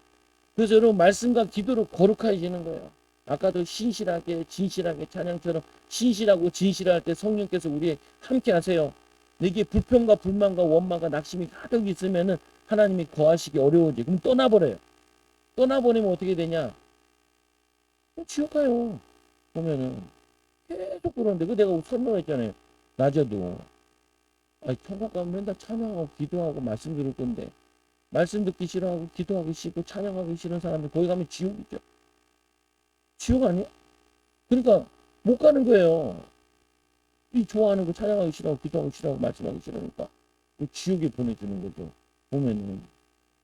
그래서 여러분 말씀과 기도로 거룩해지는 거예요. 아까도 신실하게 진실하게 찬양처럼 신실하고 진실할 때 성령께서 우리에 함께 하세요. 내게 불평과 불만과 원망과 낙심이 가득 있으면은 하나님이 거하시기 어려워지. 그럼 떠나버려요. 떠나버리면 어떻게 되냐? 지옥 가요. 보면은 계속 그러는데 그 내가 설명했잖아요. 낮에도 천국 가면 맨날 찬양하고 기도하고 말씀 들을 건데 말씀 듣기 싫어하고 기도하기 싫고 찬양하기 싫은 사람들 거기 가면 지옥이죠. 지옥 아니야? 그러니까 못 가는 거예요. 이 좋아하는 거 찬양하기 싫어하고 기도하기 싫어하고 말씀하기 싫으니까 지옥에 보내주는 거죠. 보면은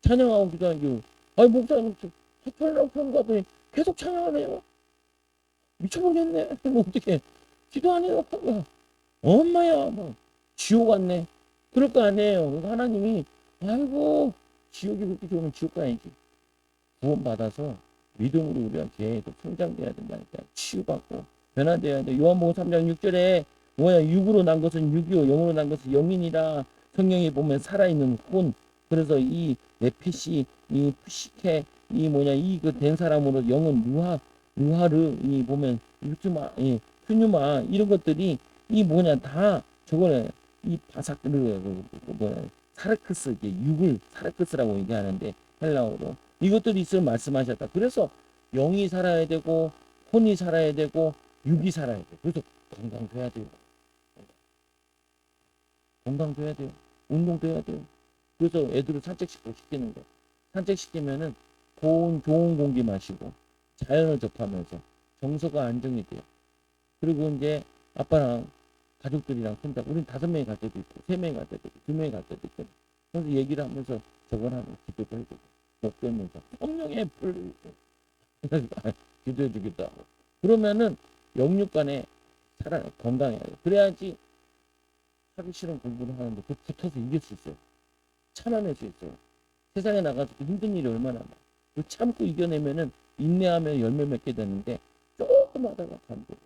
찬양하고 기도하기 목사님 학교라고 하는 거 같더니 계속 찬양하네요. 미쳐버리겠네. 뭐 어떻게 기도 안 해요? 엄마야 뭐 지옥 같네. 그럴 거 아니에요. 하나님이 아이고 지옥이 그렇게 좋으면 지옥 가야지. 구원받아서 믿음으로 우리가 계속 성장돼야 된다니까. 치유받고 변화돼야 돼. 요한복음 3장 6절에 육으로 난 것은 육이요 영으로 난 것은 영이니라. 성경에 보면 살아있는 혼. 그래서 이 네피시 이 푸시케 이 그 된 사람으로 영은 루하르 이 보면 유튜마 퓨뉴마 이런 것들이 다 저거는 이 바삭들 사르크스 육을 사르크스라고 얘기하는데 헬라어로 이것들이 있으면 말씀하셨다. 그래서 영이 살아야 되고 혼이 살아야 되고 육이 살아야 돼. 그래서 건강돼야 돼요. 건강돼야 돼요. 운동도 해야 돼요. 그래서 애들을 산책시키는 거. 산책시키면은 좋은 공기 마시고 자연을 접하면서 정서가 안정이 돼요. 그리고 이제 아빠랑 가족들이랑 손잡 우린 5명이 갈 때도 있고 3명이 갈 때도 있고 2명이 갈 때도 있고 그래서 얘기를 하면서 저걸 하고 기도도 해주고 목되면서 성령의 불 기도해 주기도 하고 그러면은 영육간에 건강해야 돼요. 그래야지 하기 싫은 공부를 하는데 그 붙어서 이길 수 있어요. 참아낼 수 있어요. 세상에 나가서 힘든 일이 얼마나 많아. 그 참고 이겨내면은 인내하면 열매 맺게 되는데 조금 하다가 간다고.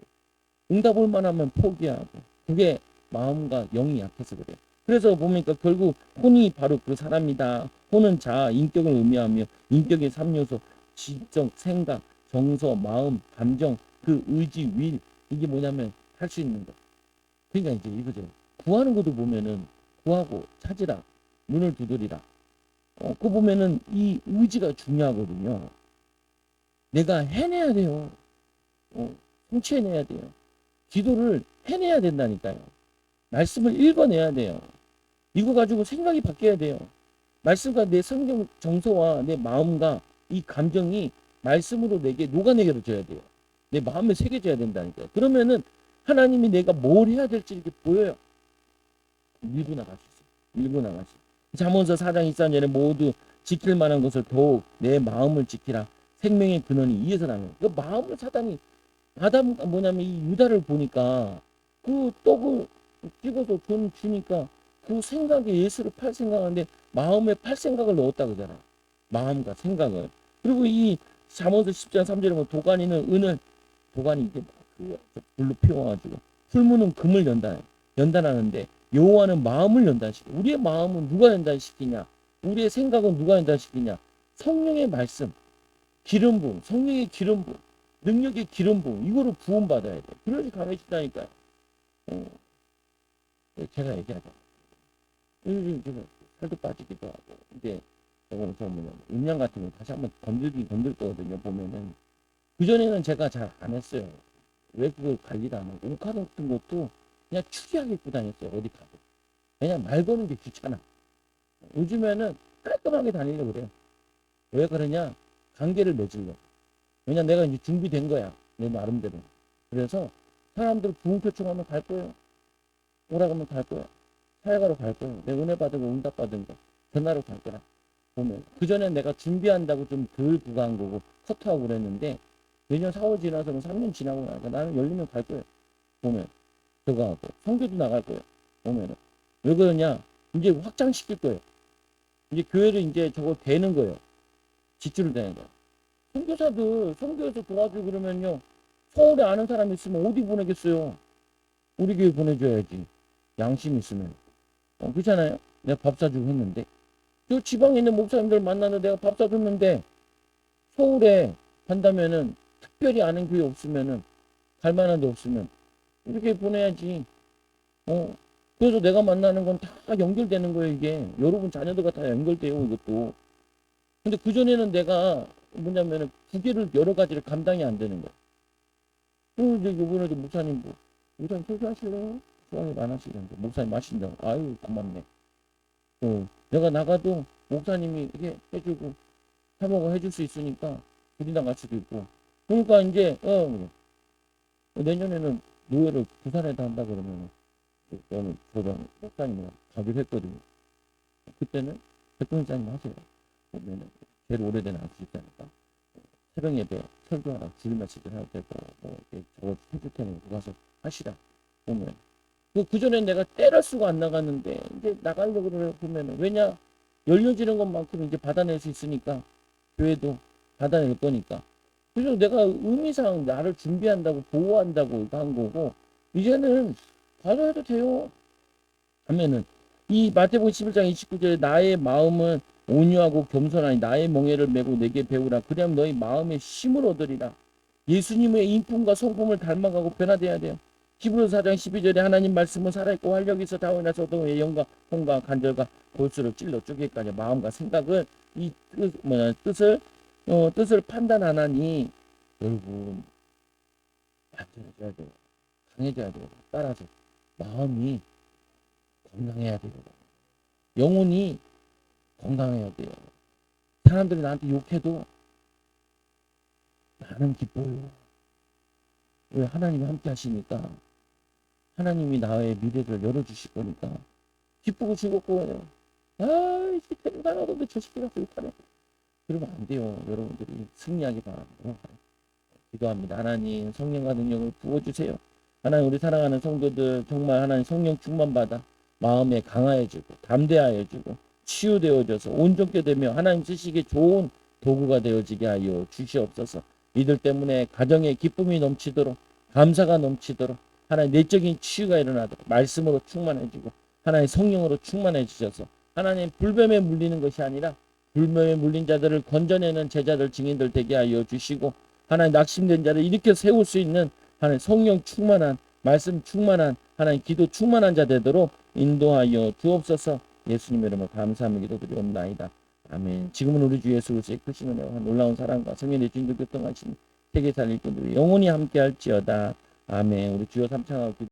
응답 올만 하면 포기하고 그게 마음과 영이 약해서 그래요. 그래서 보니까 결국 혼이 바로 그 사람이다. 혼은 자아, 인격을 의미하며 인격의 3요소 지적, 생각, 정서, 마음, 감정, 그 의지, 윌 이게 뭐냐면 할 수 있는 거. 그러니까 이제 이거죠. 구하는 것도 보면은 구하고 찾으라. 문을 두드리라. 그거 보면은 이 의지가 중요하거든요. 내가 해내야 돼요. 성취해내야 돼요. 기도를 해내야 된다니까요. 말씀을 읽어내야 돼요. 이거 가지고 생각이 바뀌어야 돼요. 말씀과 내 성경 정서와 내 마음과 이 감정이 말씀으로 내게 녹아내려져야 돼요. 내 마음에 새겨져야 된다니까요. 그러면은 하나님이 내가 뭘 해야 될지 이렇게 보여요. 밀고 나갈 수 있어요. 밀고 나갈 수 있어요. 잠언서 4장 23절에 모두 지킬 만한 것을 더욱 내 마음을 지키라. 생명의 근원이 이에서 나면. 그 마음을 사단이 아담 뭐냐면 이 유다를 보니까 그 떡을 찍어서 돈 주니까 그 생각에 예수를 팔 생각하는데 마음에 팔 생각을 넣었다 그러잖아. 마음과 생각을. 그리고 이 잠언서 10장 3절에 보면 도가니는 은을 도가니 이게 그 불로 피워가지고 풀무는 금을 연단하는데 여호와는 마음을 연단시켜. 우리의 마음은 누가 연단시키냐? 우리의 생각은 누가 연단시키냐? 성령의 말씀, 기름 부음, 성령의 기름 부음, 능력의 기름 부음 이거를 부음 받아야 돼. 그래야지 강해진다니까요. 제가 얘기하자. 요즘 제가 살도 빠지기도 하고 이제 저거 음량 같은 거 다시 한번 건들 거거든요. 보면은 그 전에는 제가 잘 안 했어요. 왜 그걸 관리를 안 하고 옷 같은 것도 그냥 추리하게 입고 다녔어요. 어디 가도. 그냥 말 거는 게 귀찮아. 요즘에는 깔끔하게 다니려고 그래요. 왜 그러냐? 관계를 맺으려고. 왜냐 내가 이제 준비된 거야. 내 나름대로. 그래서 사람들 부흥 초청하면 갈 거예요. 오라고 하면 갈 거예요. 사회가로 갈 거예요. 내 은혜 받은 거 응답 받은 거 전화로 갈 거라. 보면 그전에 내가 준비한다고 좀 덜 부과한 거고 커트하고 그랬는데 내년 4월 지나서는 3년 지나고 나니까 나는 열리면 갈 거예요. 보면 저거 하고 성교도 나갈 거예요. 보면은 왜 그러냐? 이제 확장시킬 거예요. 이제 교회를 이제 저거 되는 거예요. 직주를 되는 거예요. 선교사들 선교에서 도와주고 그러면요. 서울에 아는 사람 있으면 어디 보내겠어요? 우리 교회 보내줘야지. 양심 있으면. 그렇잖아요. 내가 밥 사주고 했는데 저 지방에 있는 목사님들 만나서 내가 밥 사줬는데 서울에 간다면은 특별히 아는 교회 없으면은 갈 만한 데 없으면 이렇게 보내야지. 그래서 내가 만나는 건 다 연결되는 거예요. 이게 여러분 자녀들과 다 연결돼요. 이것도. 근데 그전에는 내가 뭐냐면은 두 개를 여러 가지를 감당이 안 되는 거예요. 이제 요번에도 목사님 설교하실래요? 수강을 안 하시는데 목사님 하신다고. 아유 고맙네. 내가 나가도 목사님이 이렇게 해주고 사모가 해줄 수 있으니까 둘이 나갈 수도 있고. 그러니까 이제 내년에는 노예를 부산에다 한다 그러면 저는 저랑 목사님이랑 가기로 했거든요. 그때는 백동사님 하세요. 보면은 제일 오래된 아시니까 새벽 예배 설교하라 주일 말씀을 해야 되고 저거 해줄 테니 가서 하시라. 보면 그 전에 내가 때릴 수가 안 나갔는데 이제 나가려고 보면은 왜냐 열려지는 것만큼 이제 받아낼 수 있으니까 교회도 받아낼 거니까. 그래서 내가 의미상 나를 준비한다고 보호한다고 한 거고 이제는 가서 해도 돼요. 하면은 이 마태복음 11장 29절에 나의 마음은 온유하고 겸손하니 나의 멍에를 메고 내게 배우라. 그리하면 너희 마음에 힘을 얻으리라. 예수님의 인품과 성품을 닮아가고 변화돼야 돼요. 히브리서 4장 12절에 하나님 말씀은 살아있고 활력이 있어 다원이나 소동의 영과 혼과 간절과 골수를 찔러 쪼개까지 마음과 생각을 이 뜻을 판단하나니 여러분 완전해져야 돼요. 강해져야 돼요. 따라서 마음이 건강해야 돼요. 영혼이 건강해야 돼요. 사람들이 나한테 욕해도 나는 기뻐요. 왜? 하나님이 함께 하시니까. 하나님이 나의 미래를 열어주실 거니까 기쁘고 즐겁고 해요. 아이씨 대단하다. 근데 저 새끼가 불타네. 그러면 안 돼요. 여러분들이 승리하기 바랍니다. 기도합니다. 하나님 성령과 능력을 부어주세요. 하나님 우리 사랑하는 성도들 정말 하나님 성령 충만받아 마음에 강하여지고 담대하여지고 치유되어져서 온전케 되며 하나님 쓰시기에 좋은 도구가 되어지게 하여 주시옵소서. 이들 때문에 가정에 기쁨이 넘치도록 감사가 넘치도록 하나님 내적인 치유가 일어나도록 말씀으로 충만해지고 하나님 성령으로 충만해지셔서 하나님 불뱀에 물리는 것이 아니라 불뱀에 물린 자들을 건져내는 제자들 증인들 되게 하여 주시고 하나님 낙심된 자를 일으켜 세울 수 있는 하나님 성령 충만한 말씀 충만한 하나님 기도 충만한 자 되도록 인도하여 주옵소서. 예수님의 이름으로 감사하며 기도드리옵나이다. 아멘. 지금은 우리 주 예수 그리스도의 크신 은혜와 놀라운 사랑과 성령의 진도 교통하심 세계 살릴 분들이 영원히 함께 할지어다. 아멘. 우리 주여 삼창하고